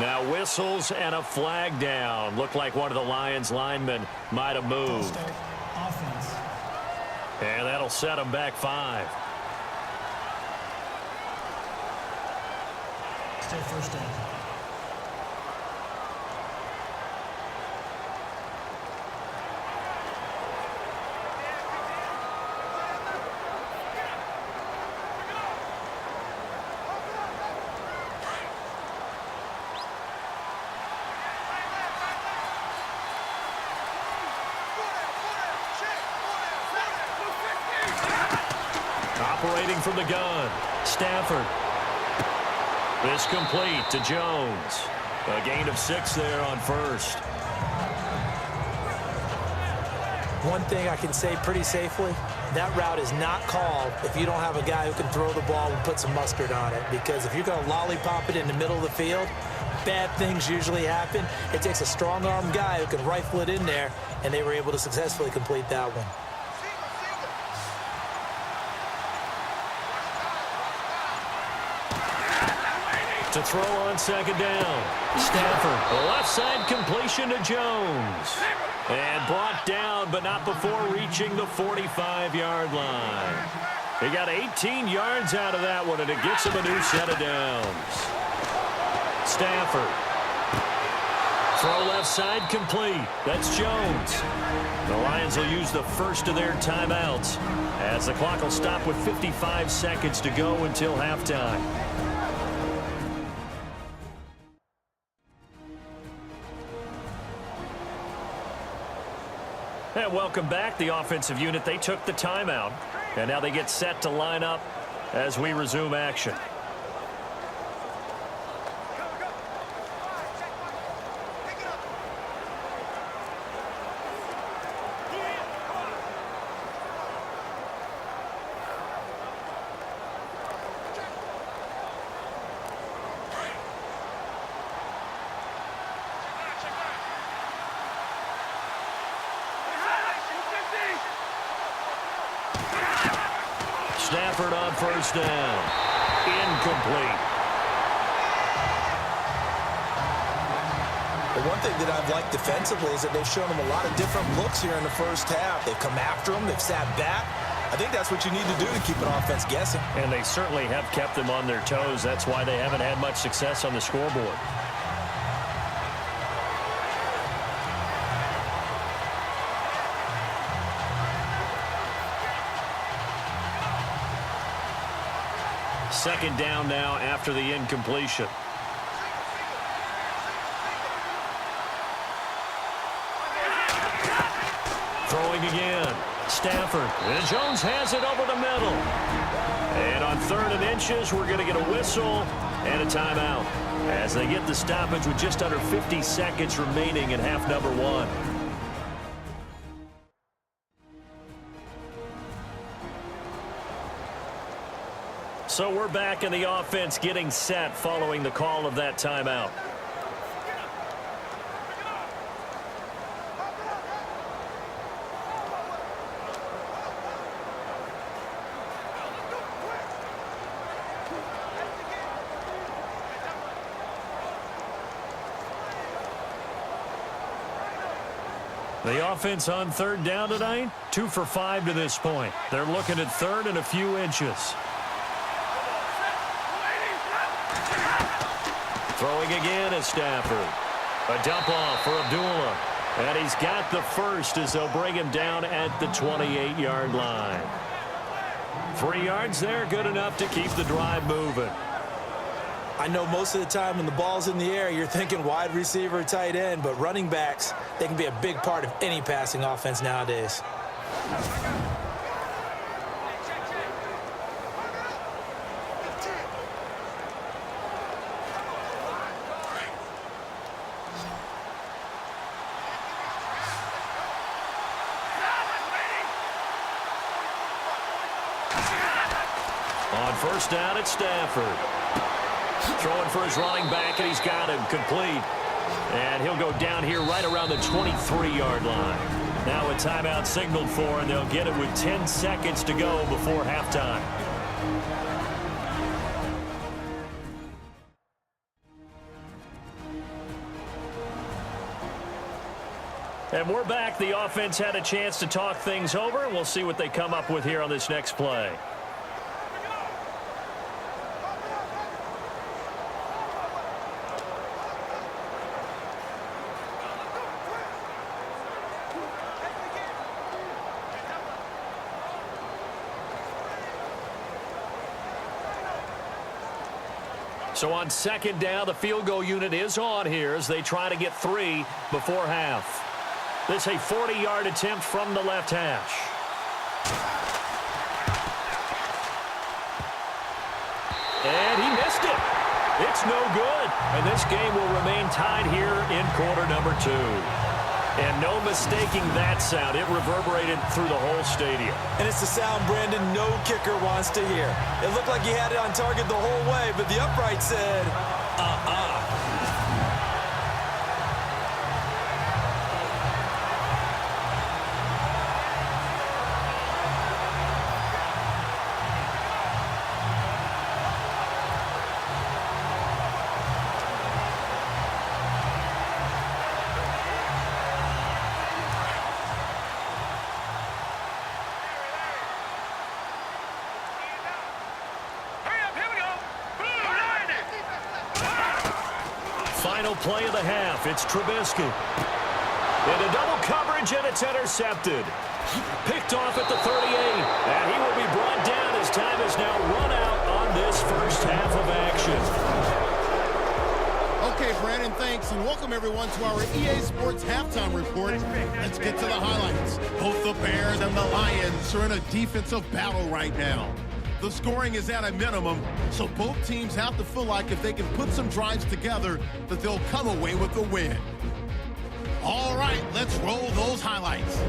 Now whistles and a flag down. Looked like one of the Lions linemen might have moved. Offense. And that'll set them back 5. Still first down. Operating from the gun, Stafford. This complete to Jones. A gain of 6 there on first. One thing I can say pretty safely, that route is not called if you don't have a guy who can throw the ball and put some mustard on it. Because if you're going to lollipop it in the middle of the field, bad things usually happen. It takes a strong-armed guy who can rifle it in there, and they were able to successfully complete that one. To throw on second down. Stafford, left side completion to Jones. And brought down, but not before reaching the 45-yard line. He got 18 yards out of that one, and it gets him a new set of downs. Stafford. Throw left side complete. That's Jones. The Lions will use the first of their timeouts as the clock will stop with 55 seconds to go until halftime. And welcome back. The offensive unit, they took the timeout. And now they get set to line up as we resume action. Stafford on first down. Incomplete. The one thing that I've liked defensively is that they've shown them a lot of different looks here in the first half. They've come after them. They've sat back. I think that's what you need to do to keep an offense guessing. And they certainly have kept them on their toes. That's why they haven't had much success on the scoreboard. Second down now after the incompletion. Throwing again. Stafford. And Jones has it over the middle. And on 3rd and inches, we're going to get a whistle and a timeout as they get the stoppage with just under 50 seconds remaining in half number 1. So we're back in the offense getting set following the call of that timeout. The offense on 3rd down tonight, 2 for 5 to this point. They're looking at 3rd and a few inches. Throwing again is Stafford. A dump off for Abdullah. And he's got the first as they'll bring him down at the 28-yard line. 3 yards there, good enough to keep the drive moving. I know most of the time when the ball's in the air, you're thinking wide receiver, tight end, but running backs, they can be a big part of any passing offense nowadays. On first down, it's Stafford. Throwing for his running back, and he's got him complete. And he'll go down here right around the 23-yard line. Now a timeout signaled for, and they'll get it with 10 seconds to go before halftime. And we're back. The offense had a chance to talk things over, and we'll see what they come up with here on this next play. So on second down, the field goal unit is on here as they try to get 3 before half. This a 40-yard attempt from the left hash. And he missed it. It's no good. And this game will remain tied here in quarter number 2. And no mistaking that sound. It reverberated through the whole stadium. And it's the sound Brandon no kicker wants to hear. It looked like he had it on target the whole way, but the upright said, Final play of the half. It's Trubisky. Into double coverage, and it's intercepted. Picked off at the 38. And he will be brought down as time is now run out on this first half of action. Okay, Brandon, thanks, and welcome everyone to our EA Sports Halftime Report. Let's get to the highlights. Both the Bears and the Lions are in a defensive battle right now. The scoring is at a minimum, so both teams have to feel like if they can put some drives together, that they'll come away with a win. All right, let's roll those highlights.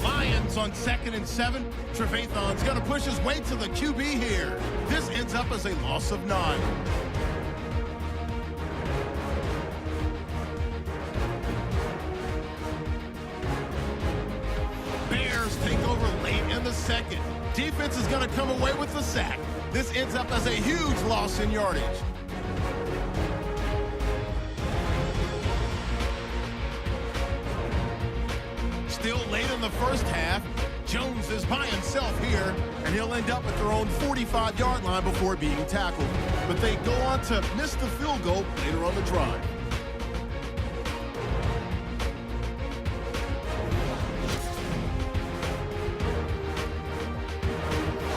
Lions on 2nd and 7. Trevathan's going to push his way to the QB here. This ends up as a loss of 9. Take over late in the second. Defense is going to come away with the sack. This ends up as a huge loss in yardage. Still late in the first half. Jones is by himself here, and he'll end up at their own 45-yard line before being tackled. But they go on to miss the field goal later on the drive.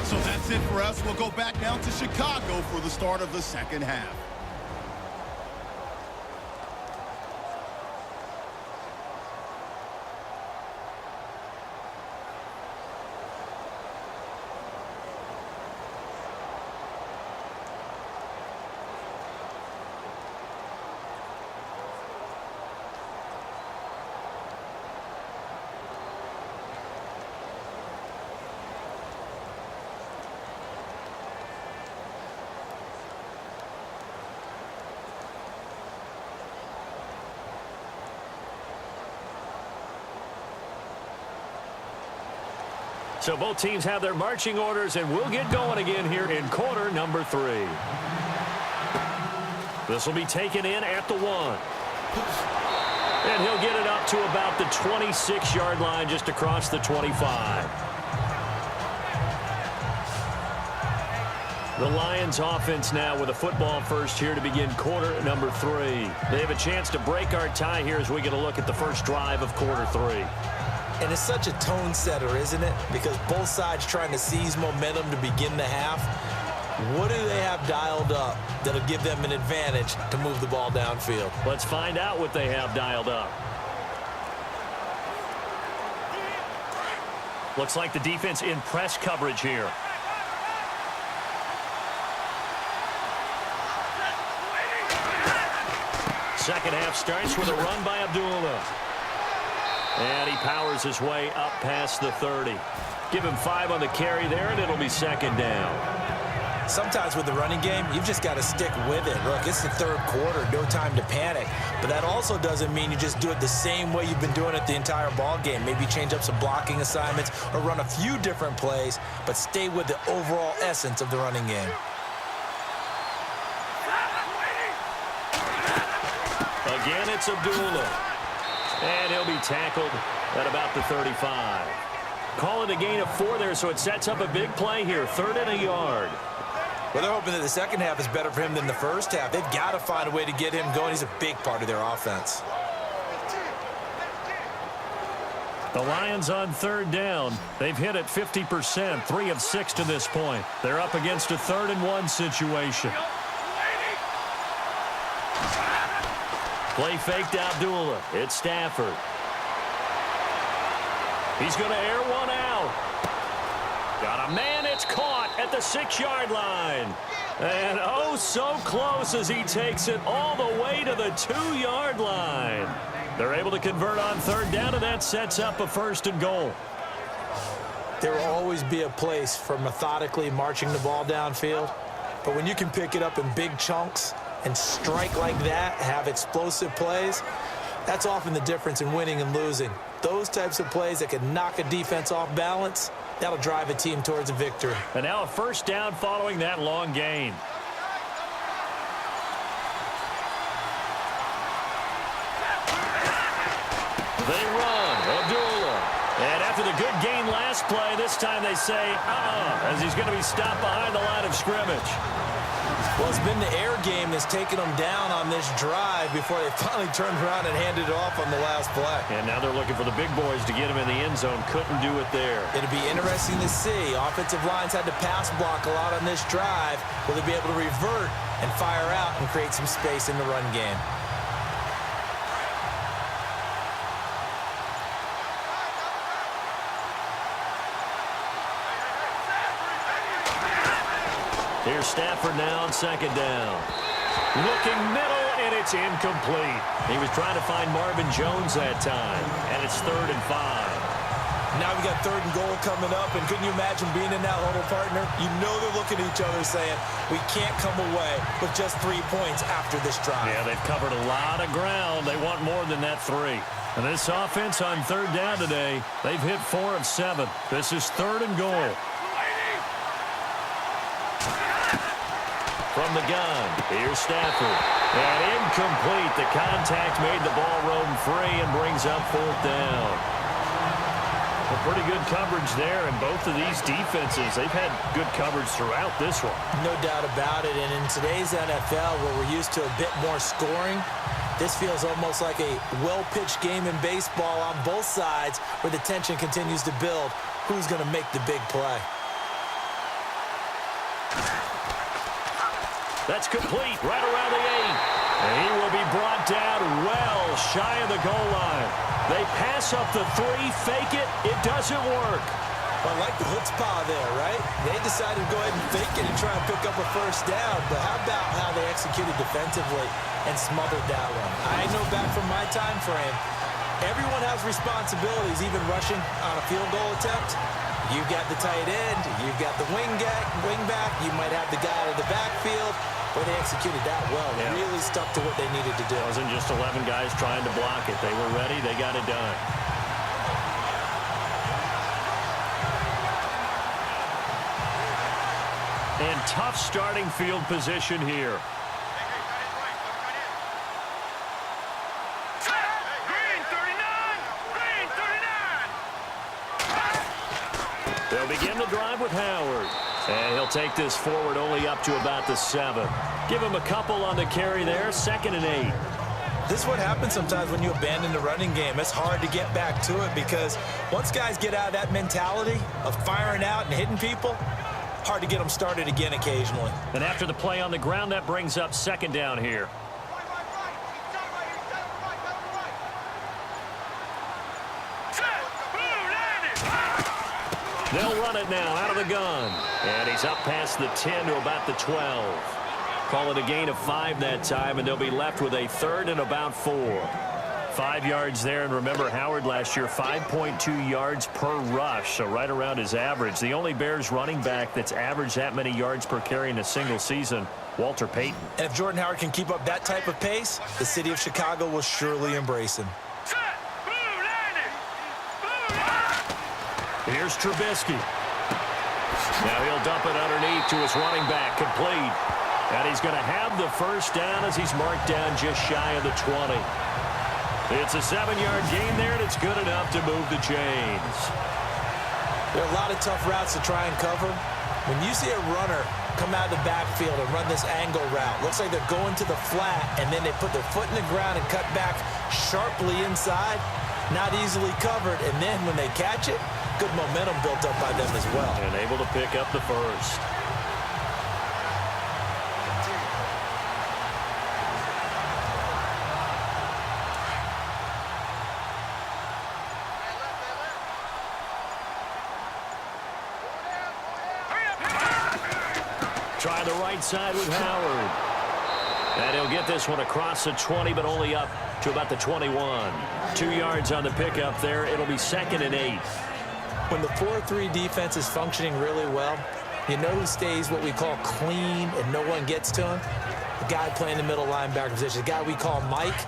So that's it for us. We'll go back now to Chicago for the start of the second half. So both teams have their marching orders, and we'll get going again here in quarter number 3. This will be taken in at the 1. And he'll get it up to about the 26-yard line just across the 25. The Lions offense now with a football first here to begin quarter number 3. They have a chance to break our tie here as we get a look at the first drive of quarter 3. And it's such a tone setter, isn't it? Because both sides trying to seize momentum to begin the half. What do they have dialed up that'll give them an advantage to move the ball downfield? Let's find out what they have dialed up. Looks like the defense in press coverage here. Second half starts with a run by Abdullah. And he powers his way up past the 30. Give him 5 on the carry there, and it'll be second down. Sometimes with the running game, you've just got to stick with it. Look, it's the third quarter, no time to panic. But that also doesn't mean you just do it the same way you've been doing it the entire ball game. Maybe change up some blocking assignments or run a few different plays, but stay with the overall essence of the running game. Again, it's Abdullah. And he'll be tackled at about the 35. Call it a gain of 4 there, so it sets up a big play here. 3rd and a yard. Well, they're hoping that the second half is better for him than the first half. They've got to find a way to get him going. He's a big part of their offense. The Lions on 3rd down. They've hit it 50%, 3 of 6 to this point. They're up against a 3rd and 1 situation. Play faked Abdullah. It's Stafford. He's going to air one out. Got a man. It's caught at the 6-yard line. And oh, so close as he takes it all the way to the 2-yard line. They're able to convert on 3rd down, and that sets up a 1st and goal. There will always be a place for methodically marching the ball downfield. But when you can pick it up in big chunks and strike like that, have explosive plays, that's often the difference in winning and losing. Those types of plays that can knock a defense off balance, that'll drive a team towards a victory. And now a 1st down following that long gain. They run. Abdullah. And after the good gain last play, this time they say, as he's going to be stopped behind the line of scrimmage. Well, it's been the air game that's taken them down on this drive before they finally turned around and handed it off on the last play. And now they're looking for the big boys to get him in the end zone. Couldn't do it there. It'll be interesting to see. Offensive lines had to pass block a lot on this drive. Will they be able to revert and fire out and create some space in the run game? Here's Stafford now on 2nd down. Looking middle, and it's incomplete. He was trying to find Marvin Jones that time, and it's 3rd and 5. Now we got 3rd and goal coming up, and couldn't you imagine being in that huddle, partner? You know they're looking at each other saying, we can't come away with just 3 points after this drive. Yeah, they've covered a lot of ground. They want more than that 3. And this offense on 3rd down today, they've hit 4 of 7. This is 3rd and goal. From the gun, here's Stafford. And incomplete. The contact made the ball roam free and brings up 4th down. Well, pretty good coverage there, and both of these defenses, they've had good coverage throughout this one. No doubt about it, and in today's NFL, where we're used to a bit more scoring, this feels almost like a well-pitched game in baseball on both sides where the tension continues to build. Who's going to make the big play? That's complete right around the 8. And he will be brought down well shy of the goal line. They pass up the 3, fake it. It doesn't work. Well, I like the chutzpah there, right? They decided to go ahead and fake it and try and pick up a 1st down. But how about how they executed defensively and smothered that one? I know back from my time frame, everyone has responsibilities, even rushing on a field goal attempt. You've got the tight end, you've got the wing back, you might have the guy out of the backfield. But they executed that well. They really stuck to what they needed to do. It wasn't just 11 guys trying to block it. They were ready. They got it done. And tough starting field position here. Green 39! Green 39! They'll begin the drive with Howard. And he'll take this forward only up to about the 7. Give him a couple on the carry there, 2nd and 8. This is what happens sometimes when you abandon the running game. It's hard to get back to it because once guys get out of that mentality of firing out and hitting people, hard to get them started again occasionally. And after the play on the ground, that brings up 2nd down here. They'll run it now out of the gun. And he's up past the 10 to about the 12. Call it a gain of 5 that time, and they'll be left with a 3rd and about 4. 5 yards there, and remember Howard last year, 5.2 yards per rush, so right around his average. The only Bears running back that's averaged that many yards per carry in a single season, Walter Payton. And if Jordan Howard can keep up that type of pace, the city of Chicago will surely embrace him. Here's Trubisky. Now he'll dump it underneath to his running back, complete. And he's going to have the 1st down as he's marked down just shy of the 20. It's a 7-yard gain there, and it's good enough to move the chains. There are a lot of tough routes to try and cover. When you see a runner come out of the backfield and run this angle route, looks like they're going to the flat, and then they put their foot in the ground and cut back sharply inside, not easily covered, and then when they catch it, good momentum built up by them as well. And able to pick up the 1st. Try the right side with Howard. And he'll get this one across the 20, but only up to about the 21. 2 yards on the pickup there. It'll be 2nd and 8. When the 4-3 defense is functioning really well, you know who stays what we call clean and no one gets to him? The guy playing the middle linebacker position, the guy we call Mike.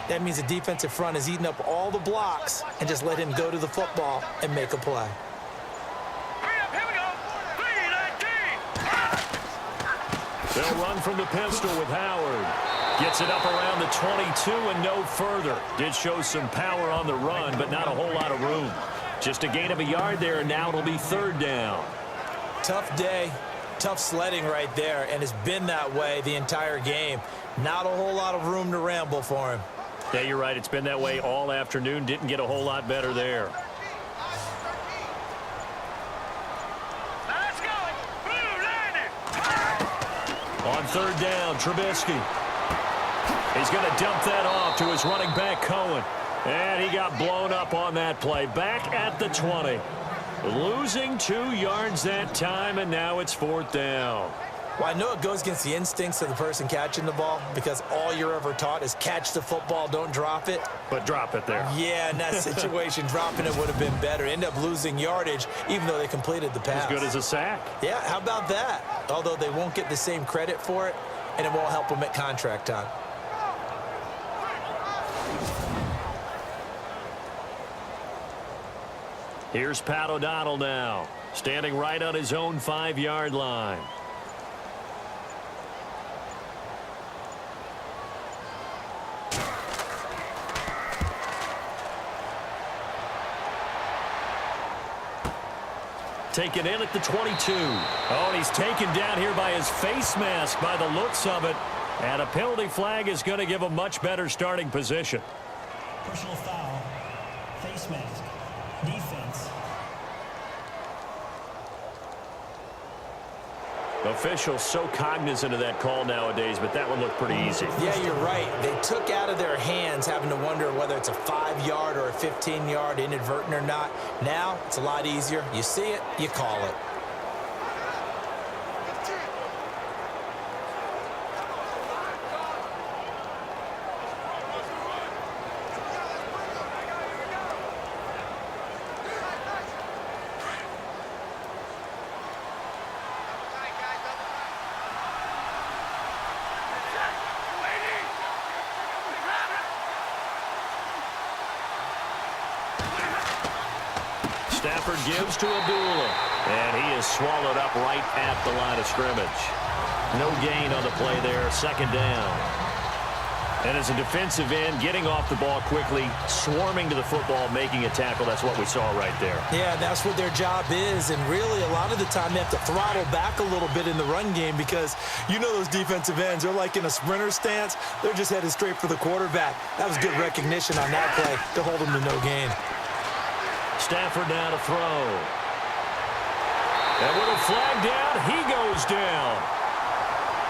That means the defensive front is eating up all the blocks and just let him go to the football and make a play. They'll run from the pistol with Howard. Gets it up around the 22 and no further. Did show some power on the run, but not a whole lot of room. Just a gain of a yard there, and now it'll be 3rd down. Tough day, tough sledding right there, and it's been that way the entire game. Not a whole lot of room to ramble for him. Yeah, you're right. It's been that way all afternoon. Didn't get a whole lot better there. On 3rd down, Trubisky. He's going to dump that off to his running back, Cohen. And he got blown up on that play. Back at the 20. Losing 2 yards that time, and now it's 4th down. Well, I know it goes against the instincts of the person catching the ball because all you're ever taught is catch the football, don't drop it. But drop it there. Yeah, in that situation, dropping it would have been better. End up losing yardage, even though they completed the pass. As good as a sack. Yeah, how about that? Although they won't get the same credit for it, and it won't help them at contract time. Here's Pat O'Donnell now, standing right on his own 5-yard line. Taken in at the 22. Oh, and he's taken down here by his face mask by the looks of it. And a penalty flag is going to give a much better starting position. Personal foul, face mask, defense. Officials so cognizant of that call nowadays, but that one looked pretty easy. Yeah, you're right. They took out of their hands having to wonder whether it's a 5-yard or a 15-yard inadvertent or not. Now, it's a lot easier. You see it, you call it. Stafford gives to Abdullah, and he is swallowed up right at the line of scrimmage. No gain on the play there, 2nd down. And as a defensive end, getting off the ball quickly, swarming to the football, making a tackle, that's what we saw right there. Yeah, that's what their job is. And really, a lot of the time, they have to throttle back a little bit in the run game because you know those defensive ends, they're like in a sprinter stance. They're just headed straight for the quarterback. That was good recognition on that play to hold them to no gain. Stafford now to throw. And with a flag down, he goes down.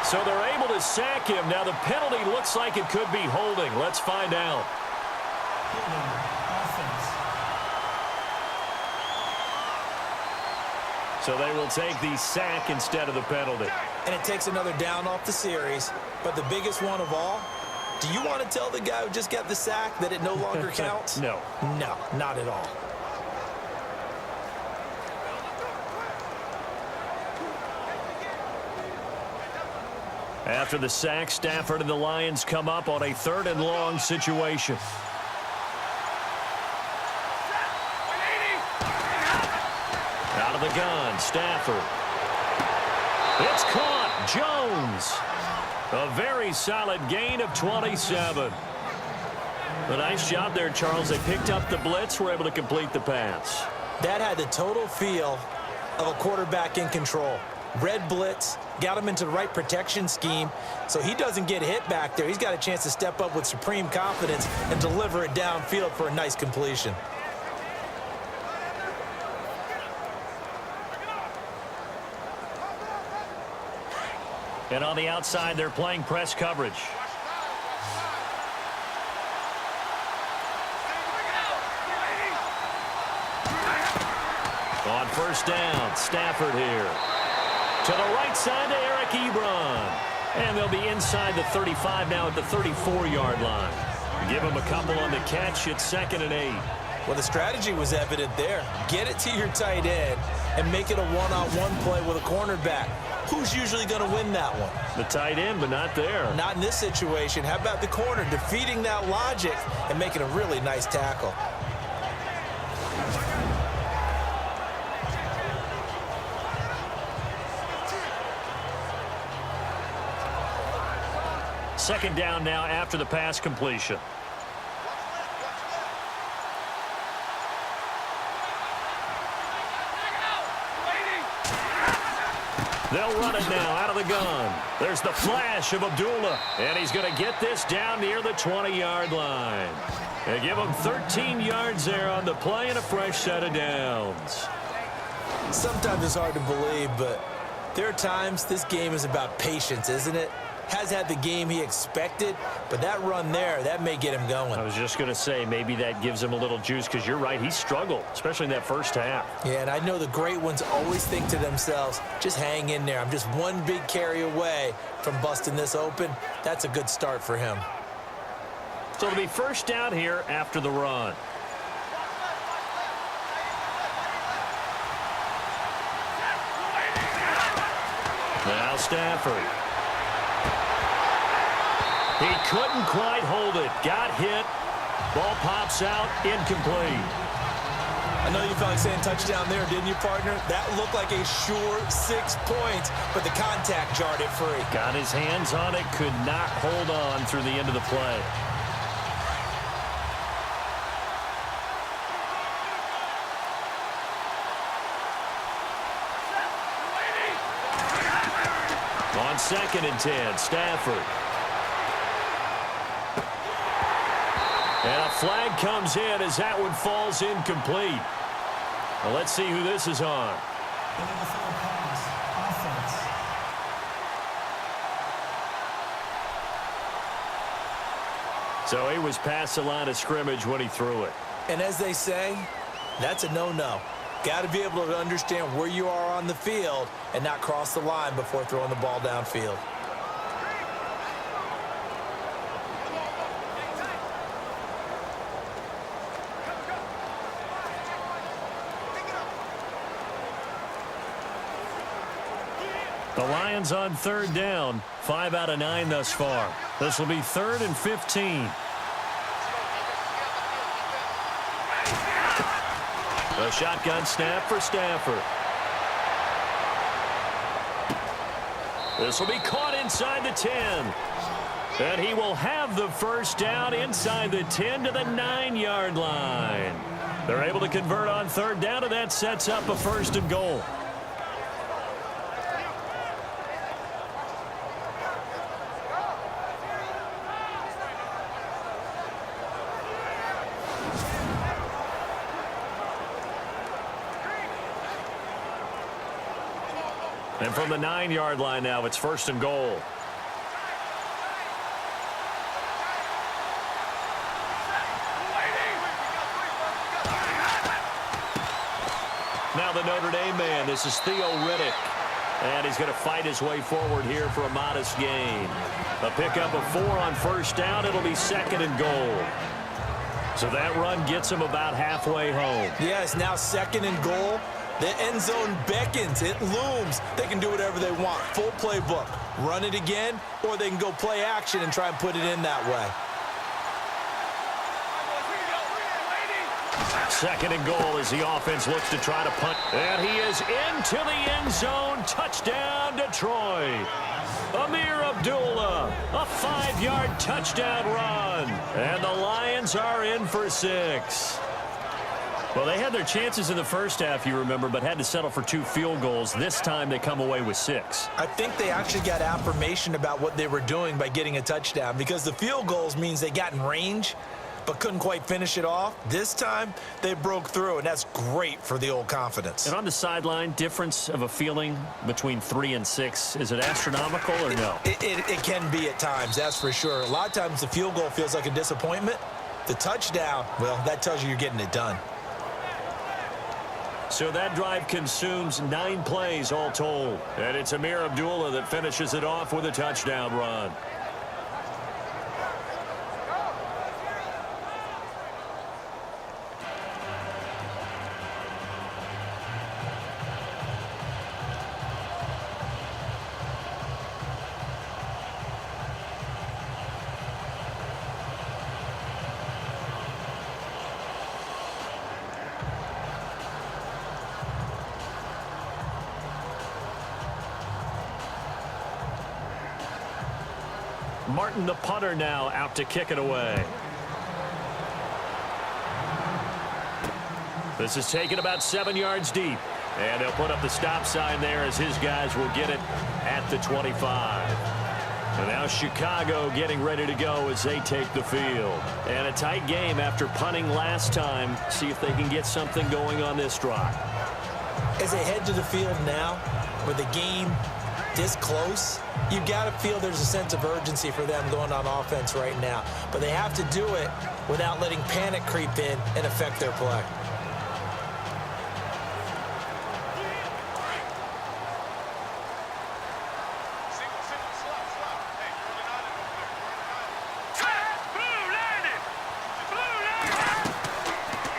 So they're able to sack him. Now the penalty looks like it could be holding. Let's find out. So they will take the sack instead of the penalty. And it takes another down off the series. But the biggest one of all, do you want to tell the guy who just got the sack that it no longer counts? No. No, not at all. After the sack, Stafford and the Lions come up on a 3rd and long situation. Out of the gun, Stafford. It's caught. Jones. A very solid gain of 27. A nice job there, Charles. They picked up the blitz, were able to complete the pass. That had the total feel of a quarterback in control. Red blitz, got him into the right protection scheme, so he doesn't get hit back there. He's got a chance to step up with supreme confidence and deliver it downfield for a nice completion. And on the outside, they're playing press coverage. On 1st down, Stafford here. To the right side to Eric Ebron. And they'll be inside the 35 now at the 34-yard line. Give him a couple on the catch. It's 2nd and 8. Well, the strategy was evident there. Get it to your tight end and make it a one-on-one play with a cornerback. Who's usually going to win that one? The tight end, but not there. Not in this situation. How about the corner defeating that logic and making a really nice tackle? Second down now after the pass completion. They'll run it now out of the gun. There's the flash of Abdullah. And he's going to get this down near the 20-yard line. They give him 13 yards there on the play and a fresh set of downs. Sometimes it's hard to believe, but there are times this game is about patience, isn't it? Has had the game he expected, but that run there, that may get him going. I was just going to say, maybe that gives him a little juice because you're right, he struggled, especially in that first half. Yeah, and I know the great ones always think to themselves, just hang in there. I'm just one big carry away from busting this open. That's a good start for him. So it'll be 1st down here after the run. Now Stafford. He couldn't quite hold it. Got hit. Ball pops out. Incomplete. I know you felt like saying touchdown there, didn't you, partner? That looked like a sure 6 points, but the contact jarred it free. Got his hands on it. Could not hold on through the end of the play. On 2nd and 10, Stafford. And a flag comes in as that one falls incomplete. Well, let's see who this is on. So he was past the line of scrimmage when he threw it. And as they say, that's a no-no. Got to be able to understand where you are on the field and not cross the line before throwing the ball downfield. The Lions on 3rd down. 5 out of 9 thus far. This will be 3rd and 15. A shotgun snap for Stafford. This will be caught inside the 10. And he will have the first down inside the 10 to the 9-yard line. They're able to convert on third down, and that sets up a first and goal. And from the 9-yard line now, it's first and goal. Now the Notre Dame man, this is Theo Riddick. And he's going to fight his way forward here for a modest gain. A pickup of 4 on first down. It'll be second and goal. So that run gets him about halfway home. Yeah, it's now second and goal. The end zone beckons. It looms. They can do whatever they want. Full playbook. Run it again, or they can go play action and try and put it in that way. Second and goal as the offense looks to try to punt. And he is into the end zone. Touchdown, Detroit. Amir Abdullah, a 5-yard touchdown run. And the Lions are in for 6. Well, they had their chances in the first half, you remember, but had to settle for 2 field goals. This time they come away with 6. I think they actually got affirmation about what they were doing by getting a touchdown, because the field goals means they got in range but couldn't quite finish it off. This time they broke through, and that's great for the old confidence. And on the sideline, difference of a feeling between 3 and 6, is it astronomical or no? It can be at times, that's for sure. A lot of times the field goal feels like a disappointment. The touchdown, well, that tells you you're getting it done. So that drive consumes 9 plays all told. And it's Amir Abdullah that finishes it off with a touchdown run. Martin, the punter, now out to kick it away. This is taken about 7 yards deep. And they'll put up the stop sign there as his guys will get it at the 25. And now Chicago getting ready to go as they take the field. And a tight game after punting last time. See if they can get something going on this drive. As they head to the field now, with the game this close, you got to feel there's a sense of urgency for them going on offense right now. But they have to do it without letting panic creep in and affect their play.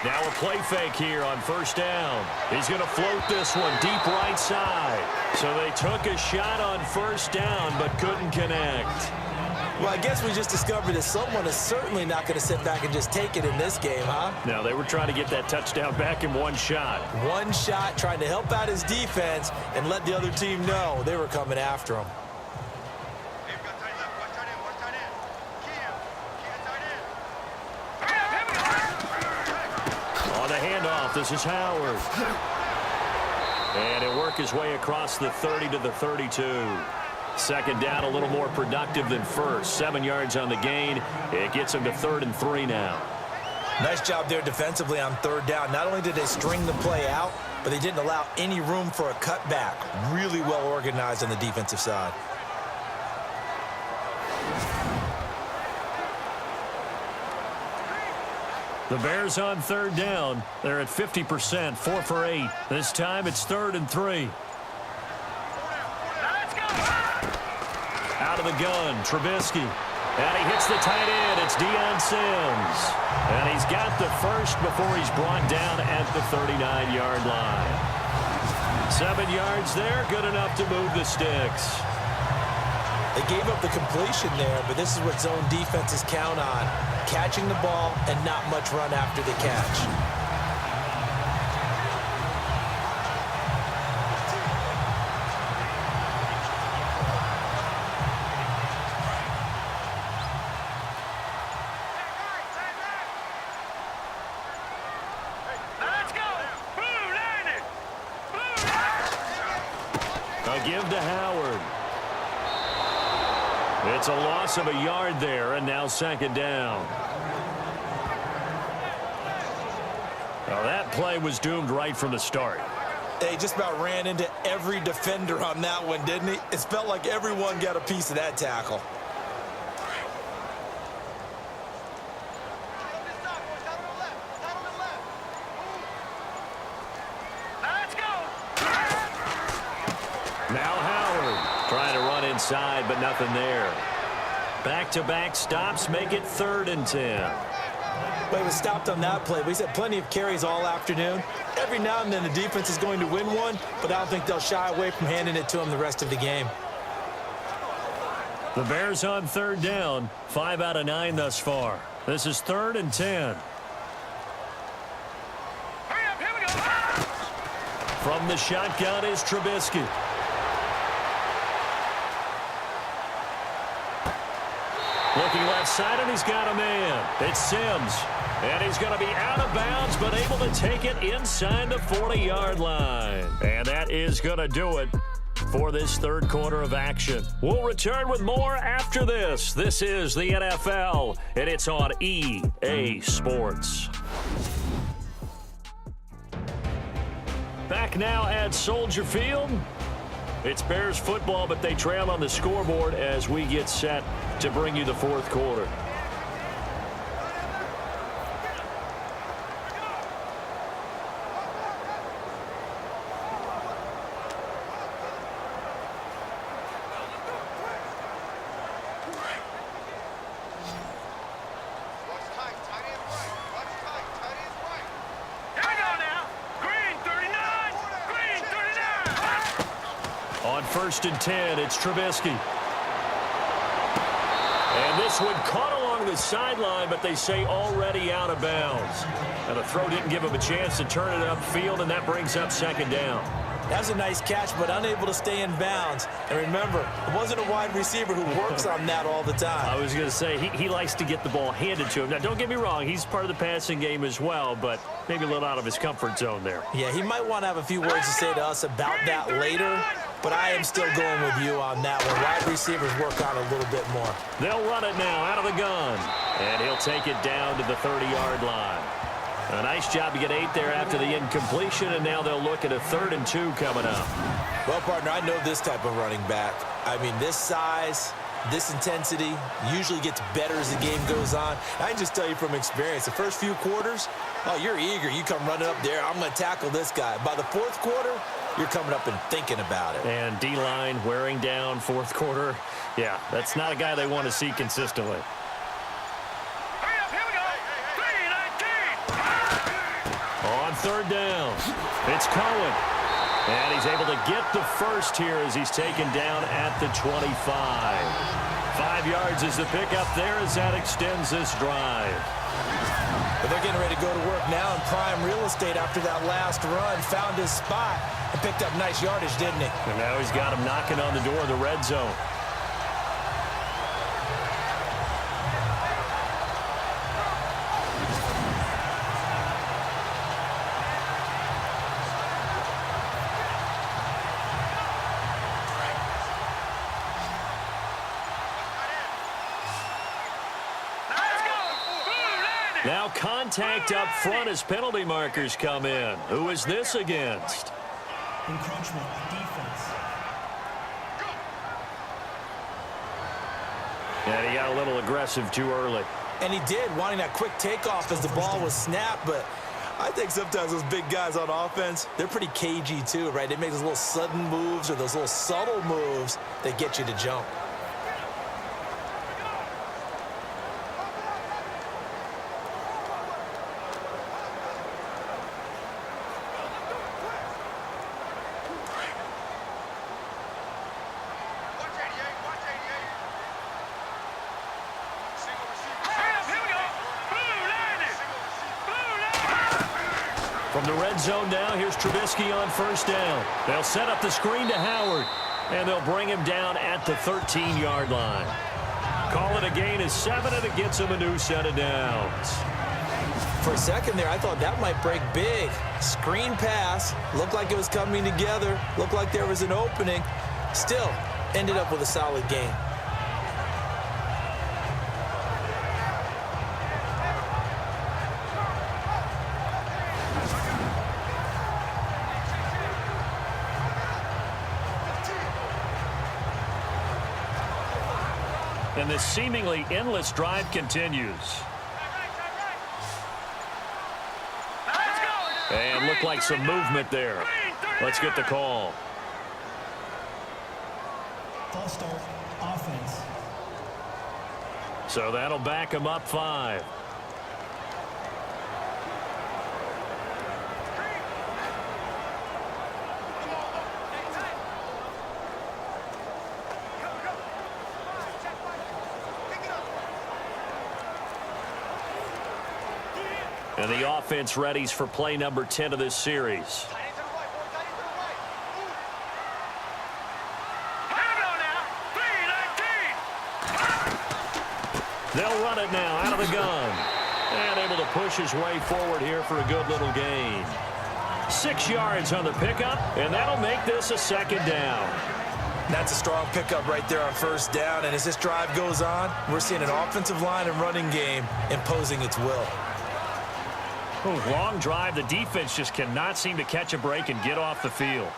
Now a play fake here on first down. He's going to float this one deep right side. So they took a shot on first down but couldn't connect. Well, I guess we just discovered that someone is certainly not going to sit back and just take it in this game, huh? Now they were trying to get that touchdown back in one shot. One shot, trying to help out his defense and let the other team know they were coming after him. This is Howard. And he'll work his way across the 30 to the 32. Second down, a little more productive than first. 7 yards on the gain. It gets him to 3rd and 3 now. Nice job there defensively on third down. Not only did they string the play out, but they didn't allow any room for a cutback. Really well organized on the defensive side. The Bears on third down. They're at 50%, 4 for 8. This time it's 3rd and 3. Out of the gun, Trubisky. And he hits the tight end. It's Deion Sims. And he's got the first before he's brought down at the 39-yard line. 7 yards there, good enough to move the sticks. They gave up the completion there, but this is what zone defenses count on. Catching the ball and not much run after the catch. A give to Howard. It's a loss of a yard there, and now second down. Well, that play was doomed right from the start. He just about ran into every defender on that one, didn't he? It felt like everyone got a piece of that tackle. Now Howard trying to run inside, but nothing there. Back-to-back stops make it 3rd and 10. Well, he was stopped on that play. He's had plenty of carries all afternoon. Every now and then the defense is going to win one, but I don't think they'll shy away from handing it to him the rest of the game. The Bears on 3rd down, 5 out of 9 thus far. This is 3rd and 10. Hurry up, here we go. From the shotgun is Trubisky. Looking left side, and he's got a man. It's Sims. And he's going to be out of bounds, but able to take it inside the 40-yard line. And that is going to do it for this 3rd quarter of action. We'll return with more after this. This is the NFL, and it's on EA Sports. Back now at Soldier Field. It's Bears football, but they trail on the scoreboard as we get set to bring you the 4th quarter. On 1st and 10, it's Trubisky. And this one caught along the sideline, but they say already out of bounds. Now the throw didn't give him a chance to turn it upfield, and that brings up 2nd down. That's a nice catch, but unable to stay in bounds. And remember, it wasn't a wide receiver who works on that all the time. I was going to say, he likes to get the ball handed to him. Now, don't get me wrong, he's part of the passing game as well, but maybe a little out of his comfort zone there. Yeah, he might want to have a few words to say to us about that later, but I am still going with you on that one. Wide receivers work on a little bit more. They'll run it now out of the gun, and he'll take it down to the 30-yard line. A nice job to get 8 there after the incompletion, and now they'll look at a 3rd and 2 coming up. Well, partner, I know this type of running back. I mean, this size, this intensity usually gets better as the game goes on. I can just tell you from experience, the first few quarters, oh, you're eager. You come running up there, I'm going to tackle this guy. By the 4th quarter, you're coming up and thinking about it. And D-line wearing down 4th quarter. Yeah, that's not a guy they want to see consistently. On 3rd down, it's Cohen. And he's able to get the first here as he's taken down at the 25. 5 yards is the pickup there as that extends this drive. But they're getting ready to go to work now in prime real estate after that last run. Found his spot and picked up nice yardage, didn't he? And now he's got him knocking on the door of the red zone. Now contact up front as penalty markers come in. Who is this against? Encroachment, defense. And he got a little aggressive too early. And he did, wanting that quick takeoff as the ball was snapped, but I think sometimes those big guys on offense, they're pretty cagey too, right? They make those little sudden moves or those little subtle moves that get you to jump. From the red zone now, here's Trubisky on 1st down. They'll set up the screen to Howard, and they'll bring him down at the 13-yard line. Call it a gain of 7, and it gets him a new set of downs. For a second there, I thought that might break big. Screen pass. Looked like it was coming together. Looked like there was an opening. Still, ended up with a solid game. And this seemingly endless drive continues. And looked like some movement there. Let's get the call. False start, offense. So that'll back him up 5. And the offense readies for play number 10 of this series. They'll run it now out of the gun. And able to push his way forward here for a good little gain. 6 yards on the pickup, and that'll make this a 2nd down. That's a strong pickup right there on 1st down. And as this drive goes on, we're seeing an offensive line and running game imposing its will. Long drive. The defense just cannot seem to catch a break and get off the field.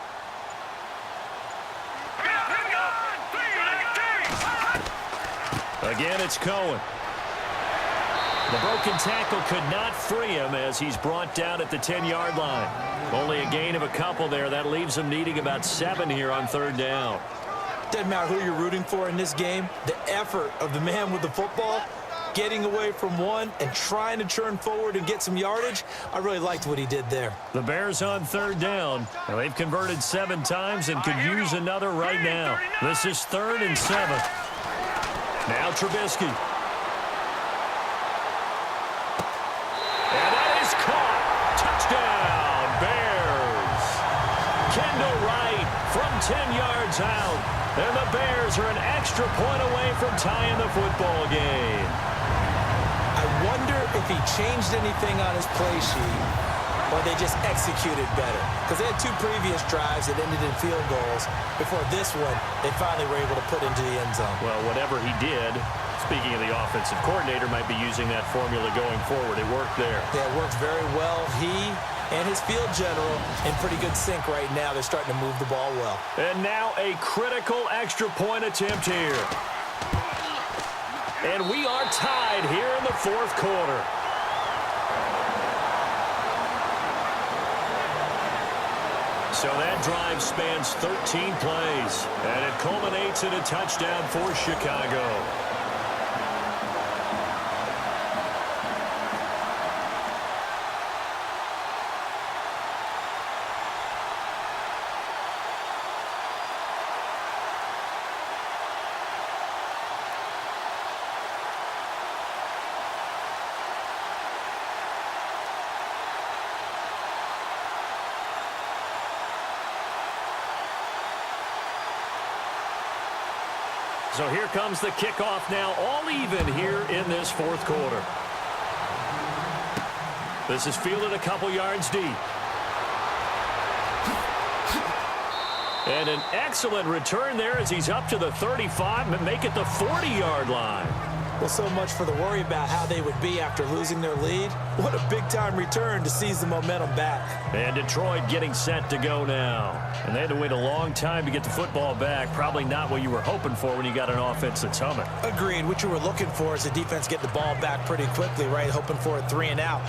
Again, it's Cohen. The broken tackle could not free him as he's brought down at the 10-yard line. Only a gain of a couple there. That leaves him needing about 7 here on 3rd down. Doesn't matter who you're rooting for in this game. The effort of the man with the football, getting away from one and trying to turn forward and get some yardage, I really liked what he did there. The Bears on 3rd down. Now they've converted 7 times and could use another right now. This is 3rd and 7. Now Trubisky. And that is caught. Touchdown, Bears. Kendall Wright from 10 yards out. And the Bears are an extra point away from tying the football game. I wonder if he changed anything on his play sheet or they just executed better. Because they had 2 previous drives that ended in field goals. Before this one, they finally were able to put into the end zone. Well, whatever he did, speaking of the offensive coordinator, might be using that formula going forward. It worked there. Yeah, it worked very well. He and his field general in pretty good sync right now. They're starting to move the ball well. And now a critical extra point attempt here. And we are tied here in the 4th quarter. So that drive spans 13 plays, and it culminates in a touchdown for Chicago. So here comes the kickoff now, all even here in this 4th quarter. This is fielded a couple yards deep. And an excellent return there as he's up to the 35 and make it the 40-yard line. Well, so much for the worry about how they would be after losing their lead. What a big-time return to seize the momentum back. And Detroit getting set to go now. And they had to wait a long time to get the football back. Probably not what you were hoping for when you got an offense that's humming. Agreed. What you were looking for is the defense get the ball back pretty quickly, right? Hoping for a 3 and out.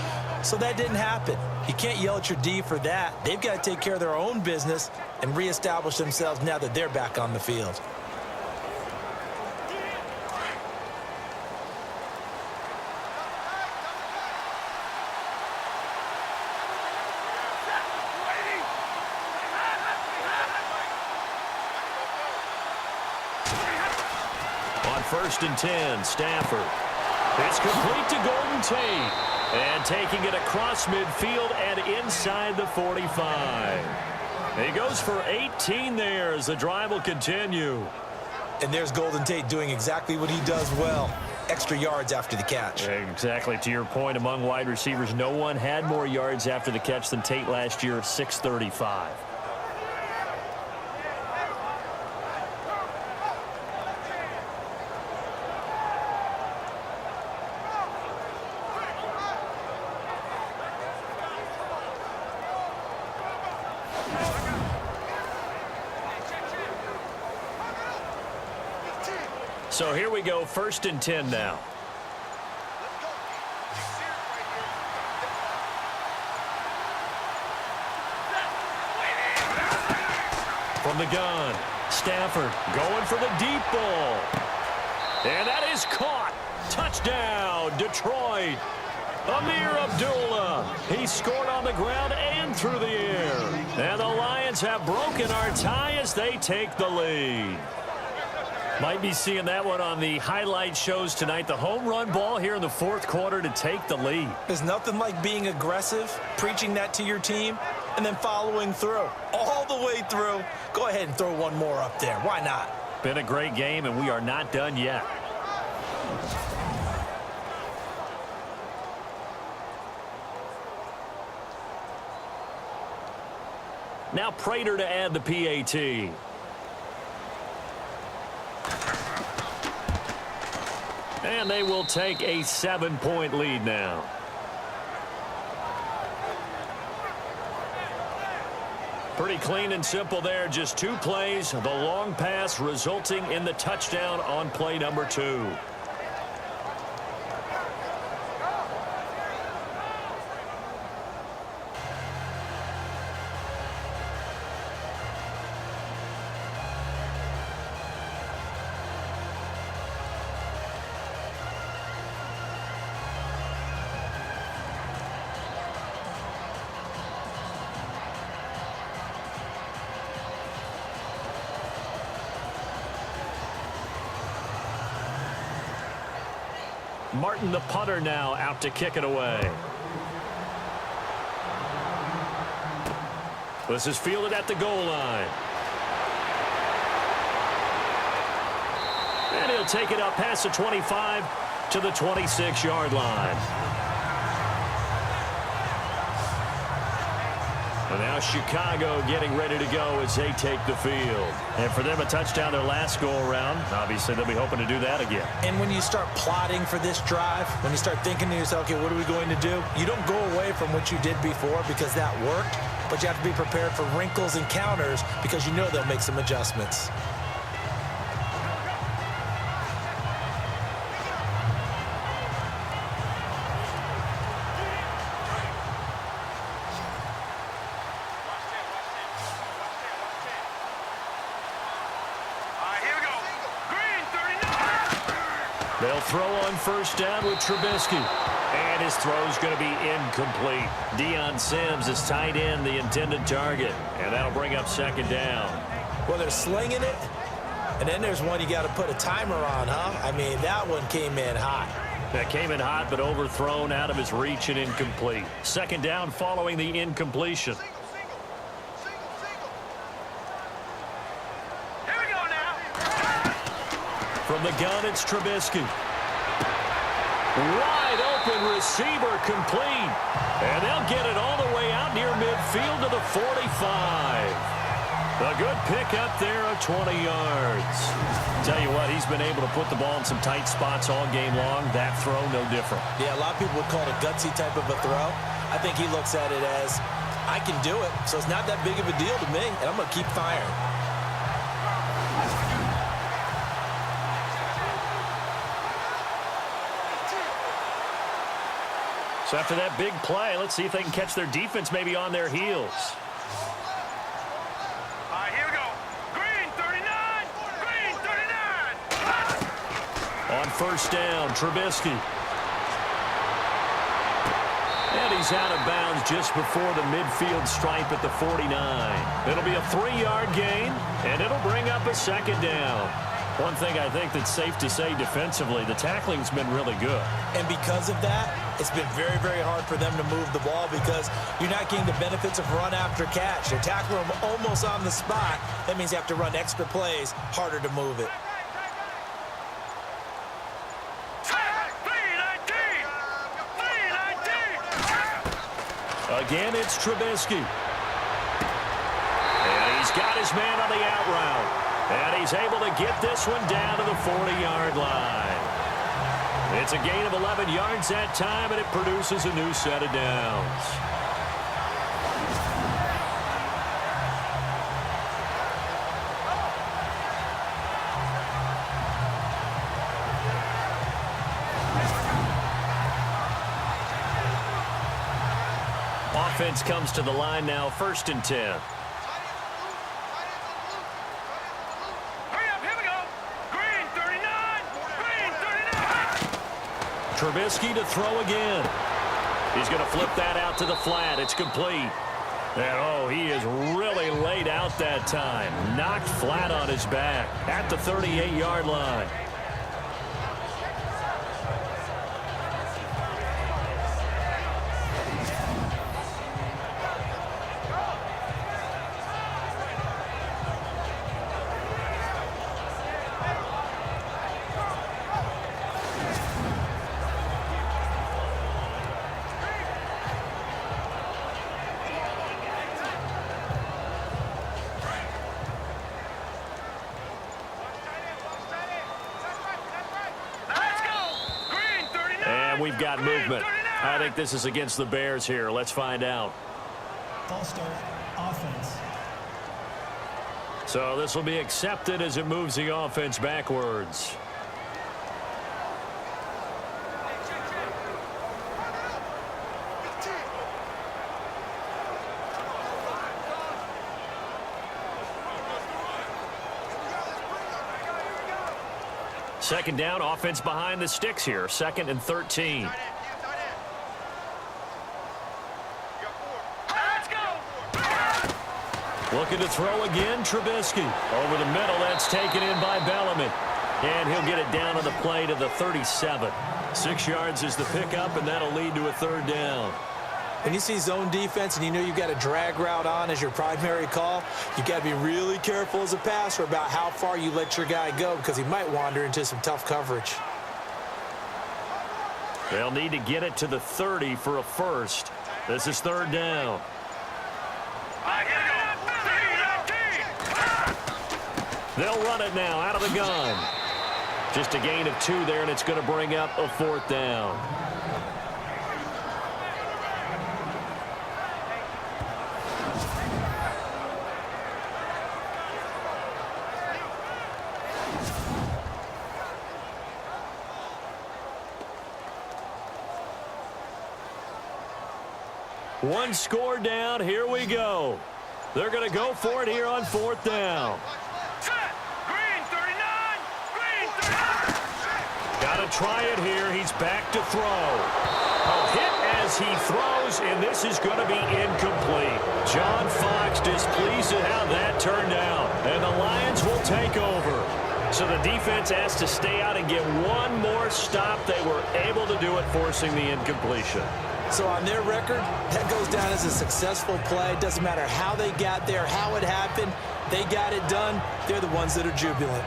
So that didn't happen. You can't yell at your D for that. They've got to take care of their own business and reestablish themselves now that they're back on the field. On 1st and 10, Stafford. It's complete to Golden Tate. And taking it across midfield and inside the 45. He goes for 18 there as the drive will continue. And there's Golden Tate doing exactly what he does well. extra yards after the catch. Exactly. To your point, among wide receivers, no one had more yards after the catch than Tate last year, 635. So here we go, 1st and 10 now. From the gun, Stafford going for the deep ball. And that is caught. Touchdown, Detroit. Amir Abdullah. He scored on the ground and through the air. And the Lions have broken our tie as they take the lead. Might be seeing that one on the highlight shows tonight. The home run ball here in the 4th quarter to take the lead. There's nothing like being aggressive, preaching that to your team, and then following through. All the way through. Go ahead and throw one more up there. Why not? Been a great game, and we are not done yet. Now Prater to add the PAT. And they will take a 7-point lead now. Pretty clean and simple there. Just 2 plays. The long pass resulting in the touchdown on play number 2. Martin, the punter, now out to kick it away. This is fielded at the goal line. And he'll take it up past the 25 to the 26-yard line. And now Chicago getting ready to go as they take the field. And for them, a touchdown their last go-around. Obviously, they'll be hoping to do that again. And when you start plotting for this drive, when you start thinking to yourself, okay, what are we going to do? You don't go away from what you did before because that worked, but you have to be prepared for wrinkles and counters because you know they'll make some adjustments. They'll throw on 1st down with Trubisky. And his throw's going to be incomplete. Deion Sims is tight end, the intended target. And that'll bring up 2nd down. Well, they're slinging it. And then there's one you got to put a timer on, huh? I mean, that one came in hot. That came in hot, but overthrown out of his reach and incomplete. 2nd down following the incompletion. From the gun, it's Trubisky. Wide open receiver complete. And they'll get it all the way out near midfield to the 45. A good pick up there of 20 yards. Tell you what, he's been able to put the ball in some tight spots all game long. That throw, no different. Yeah, a lot of people would call it a gutsy type of a throw. I think he looks at it as, I can do it, so it's not that big of a deal to me, and I'm going to keep firing. So after that big play, let's see if they can catch their defense maybe on their heels. Here we go. Green 39. Green 39. On 1st down, Trubisky. And he's out of bounds just before the midfield stripe at the 49. It'll be a 3-yard gain, and it'll bring up a 2nd down. One thing I think that's safe to say defensively, the tackling's been really good. And because of that, it's been very, very hard for them to move the ball because you're not getting the benefits of run after catch. They're tackling them almost on the spot. That means you have to run extra plays, harder to move it. Again, it's Trubisky. And he's got his man on the out route. And he's able to get this one down to the 40-yard line. It's a gain of 11 yards that time, and it produces a new set of downs. Offense comes to the line now, 1st and 10. Hurry up, here we go. Green 39. Green 39. Trubisky to throw again. He's going to flip that out to the flat. It's complete. And, oh, he is really laid out that time. Knocked flat on his back at the 38-yard line. We've got movement. I think this is against the Bears here. Let's find out. False start, offense. So this will be accepted as it moves the offense backwards. Second down, offense behind the sticks here. 2nd and 13. Looking to throw again, Trubisky. Over the middle, that's taken in by Bellamy. And he'll get it down on the play to the 37. 6 yards is the pickup, and that'll lead to a 3rd down. When you see zone defense and you know you've got a drag route on as your primary call, you've got to be really careful as a passer about how far you let your guy go because he might wander into some tough coverage. They'll need to get it to the 30 for a first. This is 3rd down. They'll run it now out of the gun. Just a gain of 2 there, and it's going to bring up a 4th down. One score down. Here we go. They're going to go for it here on 4th down. Green 39. Green 39. Got to try it here. He's back to throw. A hit as he throws, and this is going to be incomplete. John Fox displeased at how that turned out, and the Lions will take over. So the defense has to stay out and get one more stop. They were able to do it, forcing the incompletion. So on their record, that goes down as a successful play. Doesn't matter how they got there, how it happened. They got it done. They're the ones that are jubilant.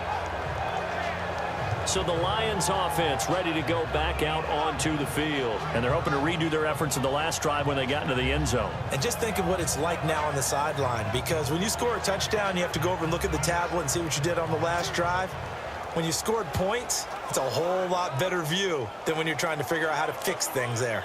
So the Lions offense ready to go back out onto the field. And they're hoping to redo their efforts in the last drive when they got into the end zone. And just think of what it's like now on the sideline, because when you score a touchdown, you have to go over and look at the tablet and see what you did on the last drive. When you scored points, it's a whole lot better view than when you're trying to figure out how to fix things there.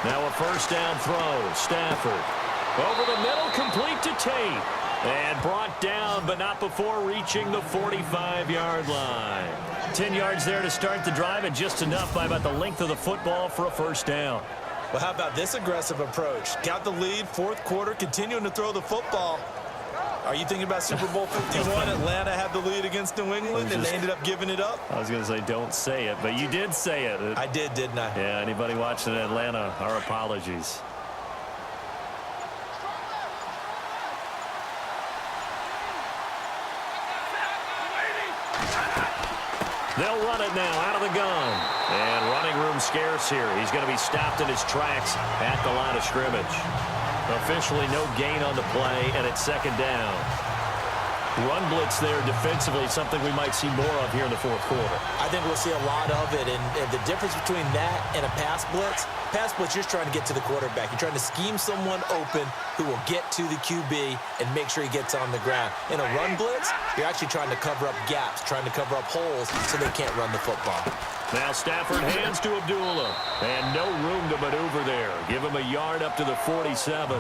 Now a first down throw. Stafford. Over the middle, complete to Tate. And brought down, but not before reaching the 45-yard line. 10 yards there to start the drive, and just enough by about the length of the football for a first down. Well, how about this aggressive approach? Got the lead, 4th quarter, continuing to throw the football. Are you thinking about Super Bowl 51? Atlanta had the lead against New England, and they ended up giving it up? I was going to say don't say it, but you did say it. I did, didn't I? Yeah, anybody watching Atlanta, our apologies. They'll run it now out of the gun. And running room scarce here. He's going to be stopped in his tracks at the line of scrimmage. Officially no gain on the play, and it's second down. Run blitz there defensively, something we might see more of here in the fourth quarter. I think we'll see a lot of it, and the difference between that and a pass blitz, you're trying to get to the quarterback. You're trying to scheme someone open who will get to the QB and make sure he gets on the ground. In a run blitz, you're actually trying to cover up gaps, trying to cover up holes so they can't run the football. Now Stafford hands to Abdullah, and no room to maneuver there. Give him a yard up to the 47.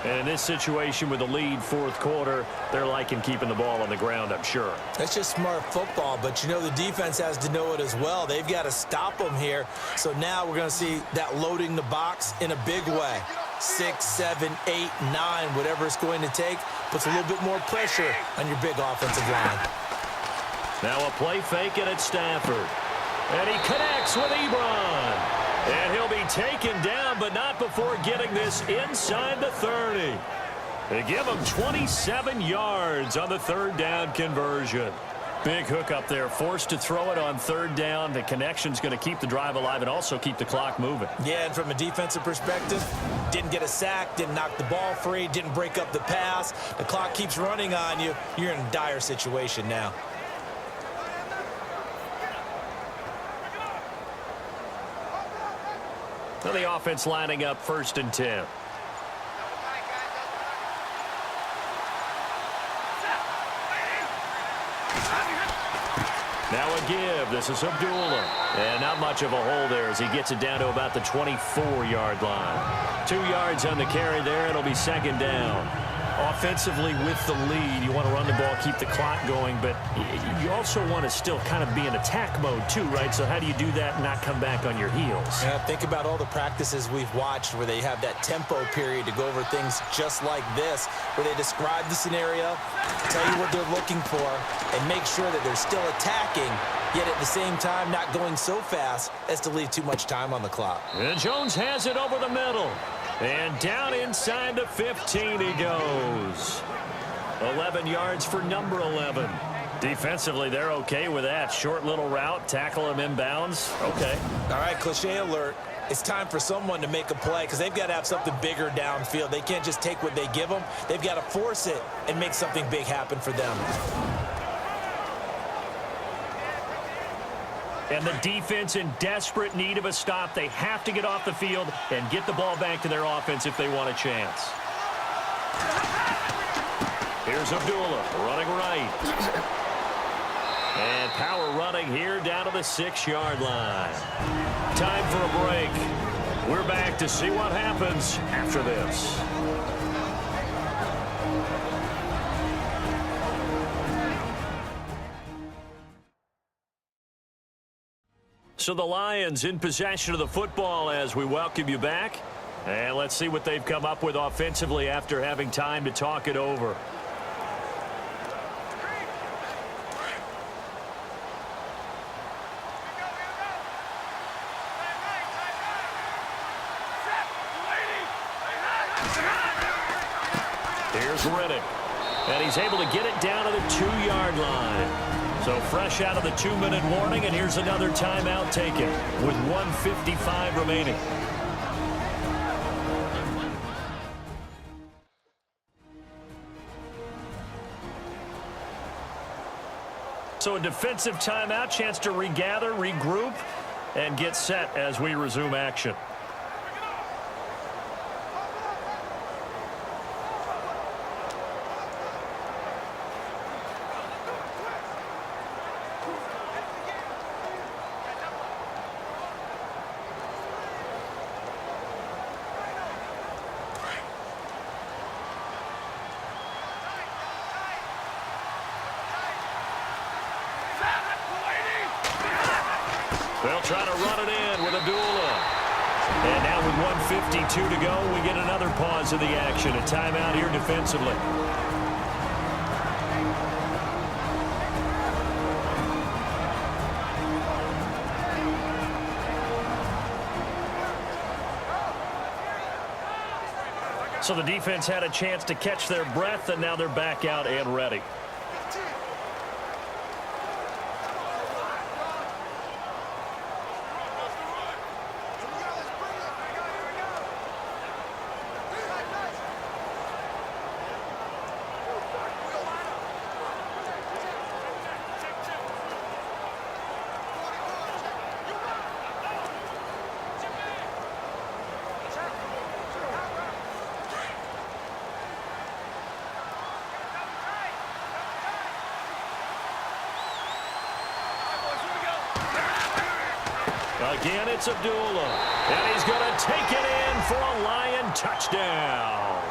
And in this situation with the lead fourth quarter, they're liking keeping the ball on the ground, I'm sure. That's just smart football, but you know the defense has to know it as well. They've got to stop them here. So now we're going to see that loading the box in a big way. 6, 7, 8, 9, whatever it's going to take, puts a little bit more pressure on your big offensive line. Now a play fake, and it's Stafford. And he connects with Ebron. And he'll be taken down, but not before getting this inside the 30. They give him 27 yards on the third down conversion. Big hook up there, forced to throw it on third down. The connection's going to keep the drive alive and also keep the clock moving. Yeah, and from a defensive perspective, didn't get a sack, didn't knock the ball free, didn't break up the pass. The clock keeps running on you. You're in a dire situation now. Now the offense lining up 1st and 10. Now a give. This is Abdullah. And not much of a hole there as he gets it down to about the 24-yard line. 2 yards on the carry there. It'll be second down. Offensively with the lead, you want to run the ball, keep the clock going, but you also want to still kind of be in attack mode too, right? So how do you do that and not come back on your heels? Yeah, think about all the practices we've watched where they have that tempo period to go over things just like this, where they describe the scenario, tell you what they're looking for, and make sure that they're still attacking, yet at the same time not going so fast as to leave too much time on the clock. And Jones has it over the middle. And down inside the 15 he goes. 11 yards for number 11. Defensively, they're okay with that. Short little route, tackle him inbounds. Okay. All right, cliche alert. It's time for someone to make a play because they've got to have something bigger downfield. They can't just take what they give them. They've got to force it and make something big happen for them. And the defense in desperate need of a stop. They have to get off the field and get the ball back to their offense if they want a chance. Here's Abdullah running right. And power running here down to the 6-yard line. Time for a break. We're back to see what happens after this. So the Lions in possession of the football as we welcome you back. And let's see what they've come up with offensively after having time to talk it over. Here's Riddick. And he's able to get it down to the 2-yard line. So fresh out of the 2-minute warning, and here's another timeout taken with 1:55 remaining. So a defensive timeout, chance to regather, regroup, and get set as we resume action. They'll try to run it in with Abdullah. And now with 1:52 to go, we get another pause of the action. A timeout here defensively. So the defense had a chance to catch their breath, and now they're back out and ready. Again, it's Abdullah. And he's going to take it in for a Lion touchdown.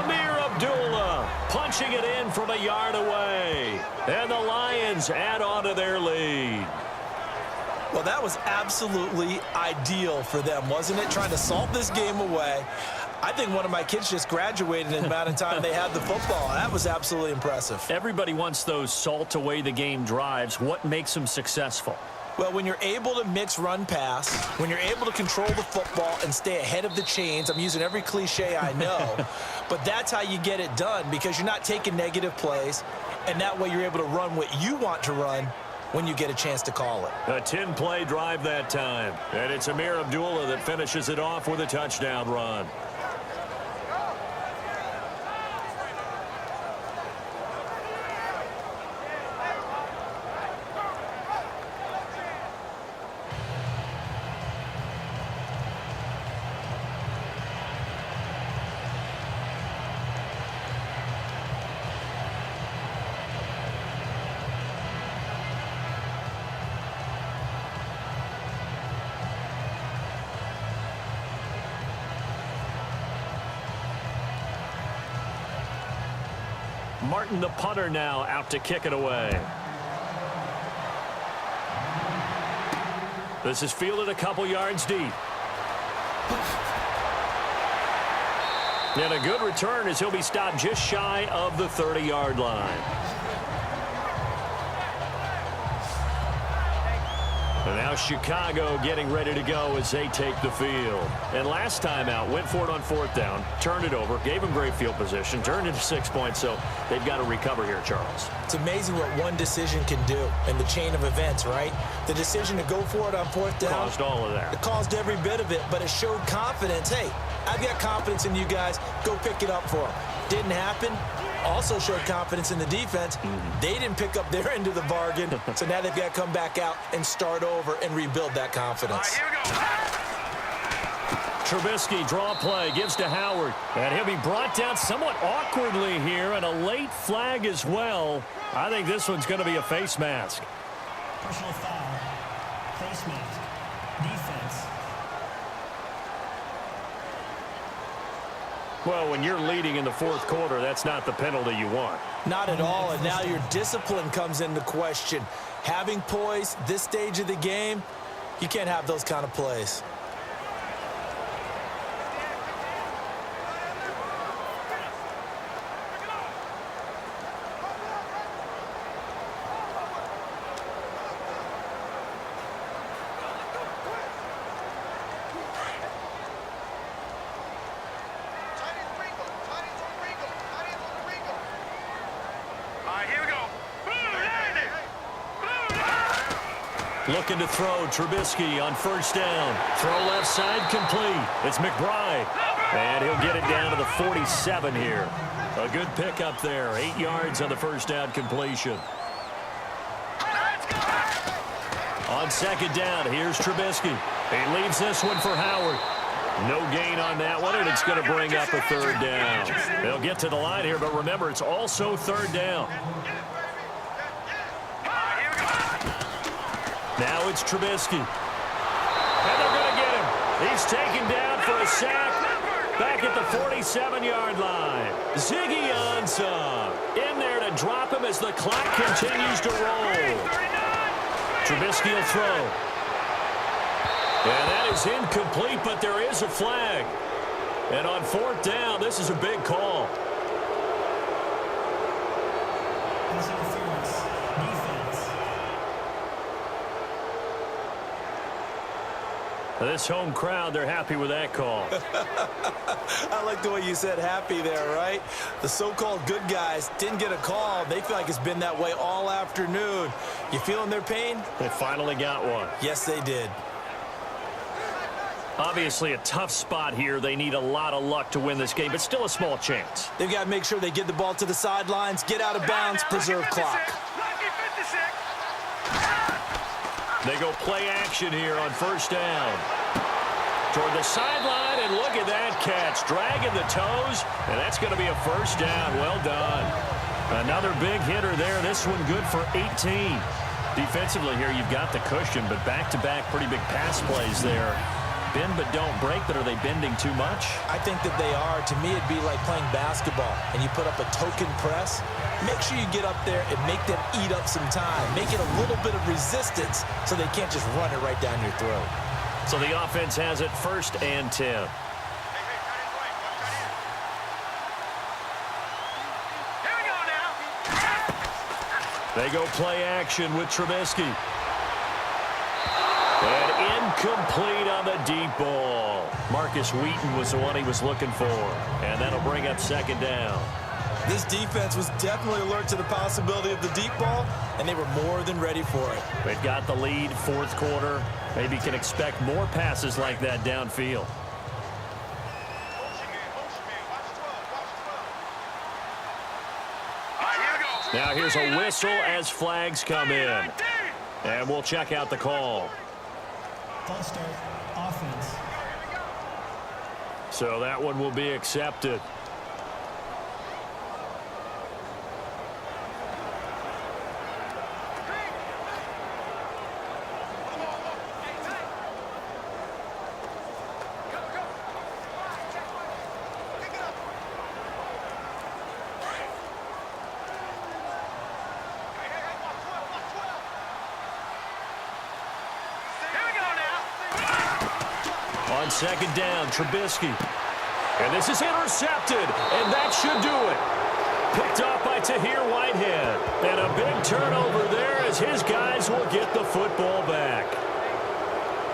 Amir Abdullah punching it in from a yard away. And the Lions add on to their lead. Well, that was absolutely ideal for them, wasn't it? Trying to salt this game away. I think one of my kids just graduated in the amount of time they had the football. That was absolutely impressive. Everybody wants those salt away the game drives. What makes them successful? Well, when you're able to mix run pass, when you're able to control the football and stay ahead of the chains, I'm using every cliche I know, but that's how you get it done because you're not taking negative plays, and that way you're able to run what you want to run when you get a chance to call it. A 10-play drive that time, and it's Amir Abdullah that finishes it off with a touchdown run. Martin, the punter, now out to kick it away. This is fielded a couple yards deep. And a good return as he'll be stopped just shy of the 30-yard line. And now Chicago getting ready to go as they take the field. And last time out, went for it on 4th down, turned it over, gave them great field position, turned into 6 points, so they've got to recover here, Charles. It's amazing what one decision can do in the chain of events, right? The decision to go for it on 4th down. Caused all of that. It caused every bit of it, but it showed confidence. Hey, I've got confidence in you guys. Go pick it up for them. Didn't happen. Also showed confidence in the defense. They didn't pick up their end of the bargain, so now they've got to come back out and start over and rebuild that confidence. All right, here we go. Trubisky, draw play, gives to Howard. And he'll be brought down somewhat awkwardly here, and a late flag as well. I think this one's going to be a face mask. Personal foul. Face mask. Defense. Well, when you're leading in the 4th quarter, that's not the penalty you want. Not at all, and now your discipline comes into question. Having poise this stage of the game, you can't have those kind of plays. Looking to throw, Trubisky on 1st down. Throw left side, complete. It's McBride. And he'll get it down to the 47 here. A good pickup there. 8 yards on the 1st down completion. On 2nd down, here's Trubisky. He leaves this one for Howard. No gain on that one, and it's going to bring up a 3rd down. They'll get to the line here, but remember, it's also 3rd down. Now it's Trubisky. And they're going to get him. He's taken down for a sack back at the 47-yard line. Ziggy Ansah in there to drop him as the clock continues to roll. Trubisky will throw. And that is incomplete, but there is a flag. And on 4th down, this is a big call. Pass interference. Defense. This home crowd, they're happy with that call. I like the way you said happy there, right? The so-called good guys didn't get a call. They feel like it's been that way all afternoon. You feeling their pain? They finally got one. Yes, they did. Obviously a tough spot here. They need a lot of luck to win this game, but still a small chance. They've got to make sure they get the ball to the sidelines, get out of bounds, preserve clock. They go play action here on 1st down. Toward the sideline, and look at that catch. Dragging the toes, and that's going to be a 1st down. Well done. Another big hitter there. This one good for 18. Defensively here, you've got the cushion, but back-to-back pretty big pass plays there. Bend but don't break, but are they bending too much? I think that they are. To me, it'd be like playing basketball, and you put up a token press. Make sure you get up there and make them eat up some time. Make it a little bit of resistance so they can't just run it right down your throat. So the offense has it 1st and 10. They go play action with Trubisky. And incomplete on the deep ball. Marcus Wheaton was the one he was looking for. And that'll bring up 2nd down. This defense was definitely alert to the possibility of the deep ball, and they were more than ready for it. They've got the lead, 4th quarter. Maybe can expect more passes like that downfield. Now here's a whistle as flags come in. And we'll check out the call. False start, offense. So that one will be accepted. On 2nd down, Trubisky. And this is intercepted, and that should do it. Picked off by Tahir Whitehead. And a big turnover there as his guys will get the football back.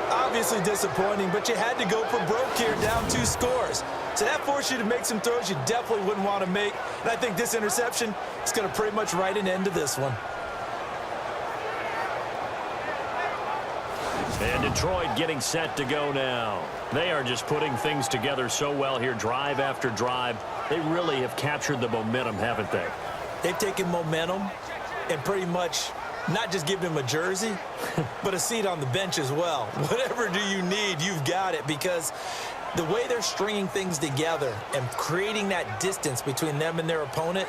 Obviously disappointing, but you had to go for broke here, down 2 scores. So that forced you to make some throws you definitely wouldn't want to make. And I think this interception is going to pretty much write an end to this one. And Detroit getting set to go now. They are just putting things together so well here, drive after drive. They really have captured the momentum, haven't they? They've taken momentum and pretty much not just given him a jersey, but a seat on the bench as well. Whatever do you need, you've got it, because the way they're stringing things together and creating that distance between them and their opponent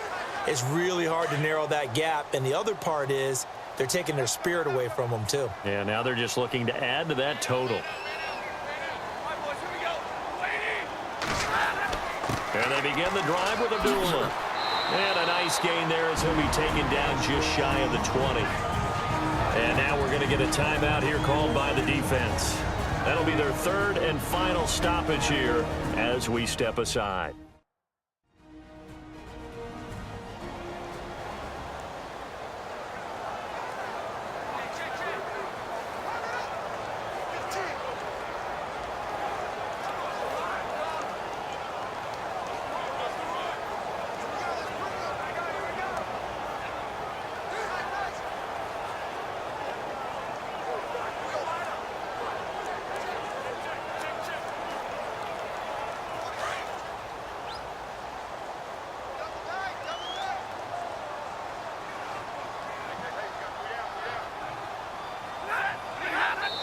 is really hard to narrow that gap. And the other part is they're taking their spirit away from them, too. Yeah, now they're just looking to add to that total. And they begin the drive with Abdullah. And a nice gain there as he'll be taken down just shy of the 20. And now we're going to get a timeout here called by the defense. That'll be their 3rd and final stoppage here as we step aside.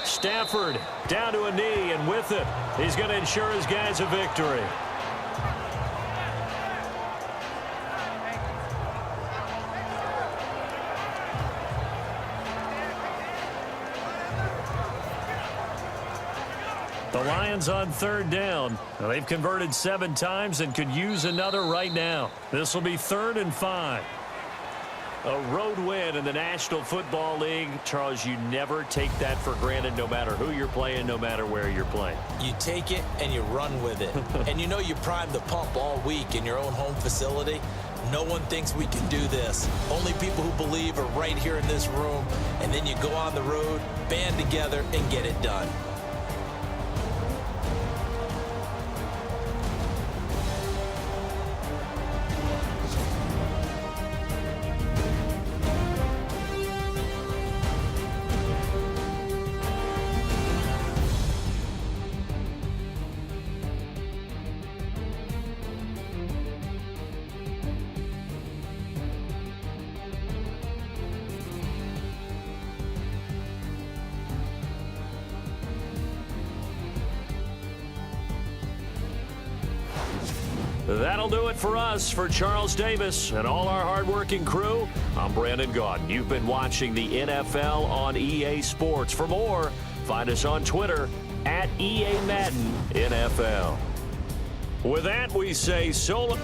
Stafford down to a knee, and with it, he's going to ensure his guys a victory. The Lions on 3rd down. Now, they've converted 7 times and could use another right now. This will be 3rd and 5. A road win in the National Football League. Charles, you never take that for granted no matter who you're playing, no matter where you're playing. You take it and you run with it. And you know you primed the pump all week in your own home facility. No one thinks we can do this. Only people who believe are right here in this room. And then you go on the road, band together, and get it done. That'll do it for us. For Charles Davis and all our hardworking crew, I'm Brandon Gaudin. You've been watching the NFL on EA Sports. For more, find us on Twitter @EA Madden NFL. With that, we say so long.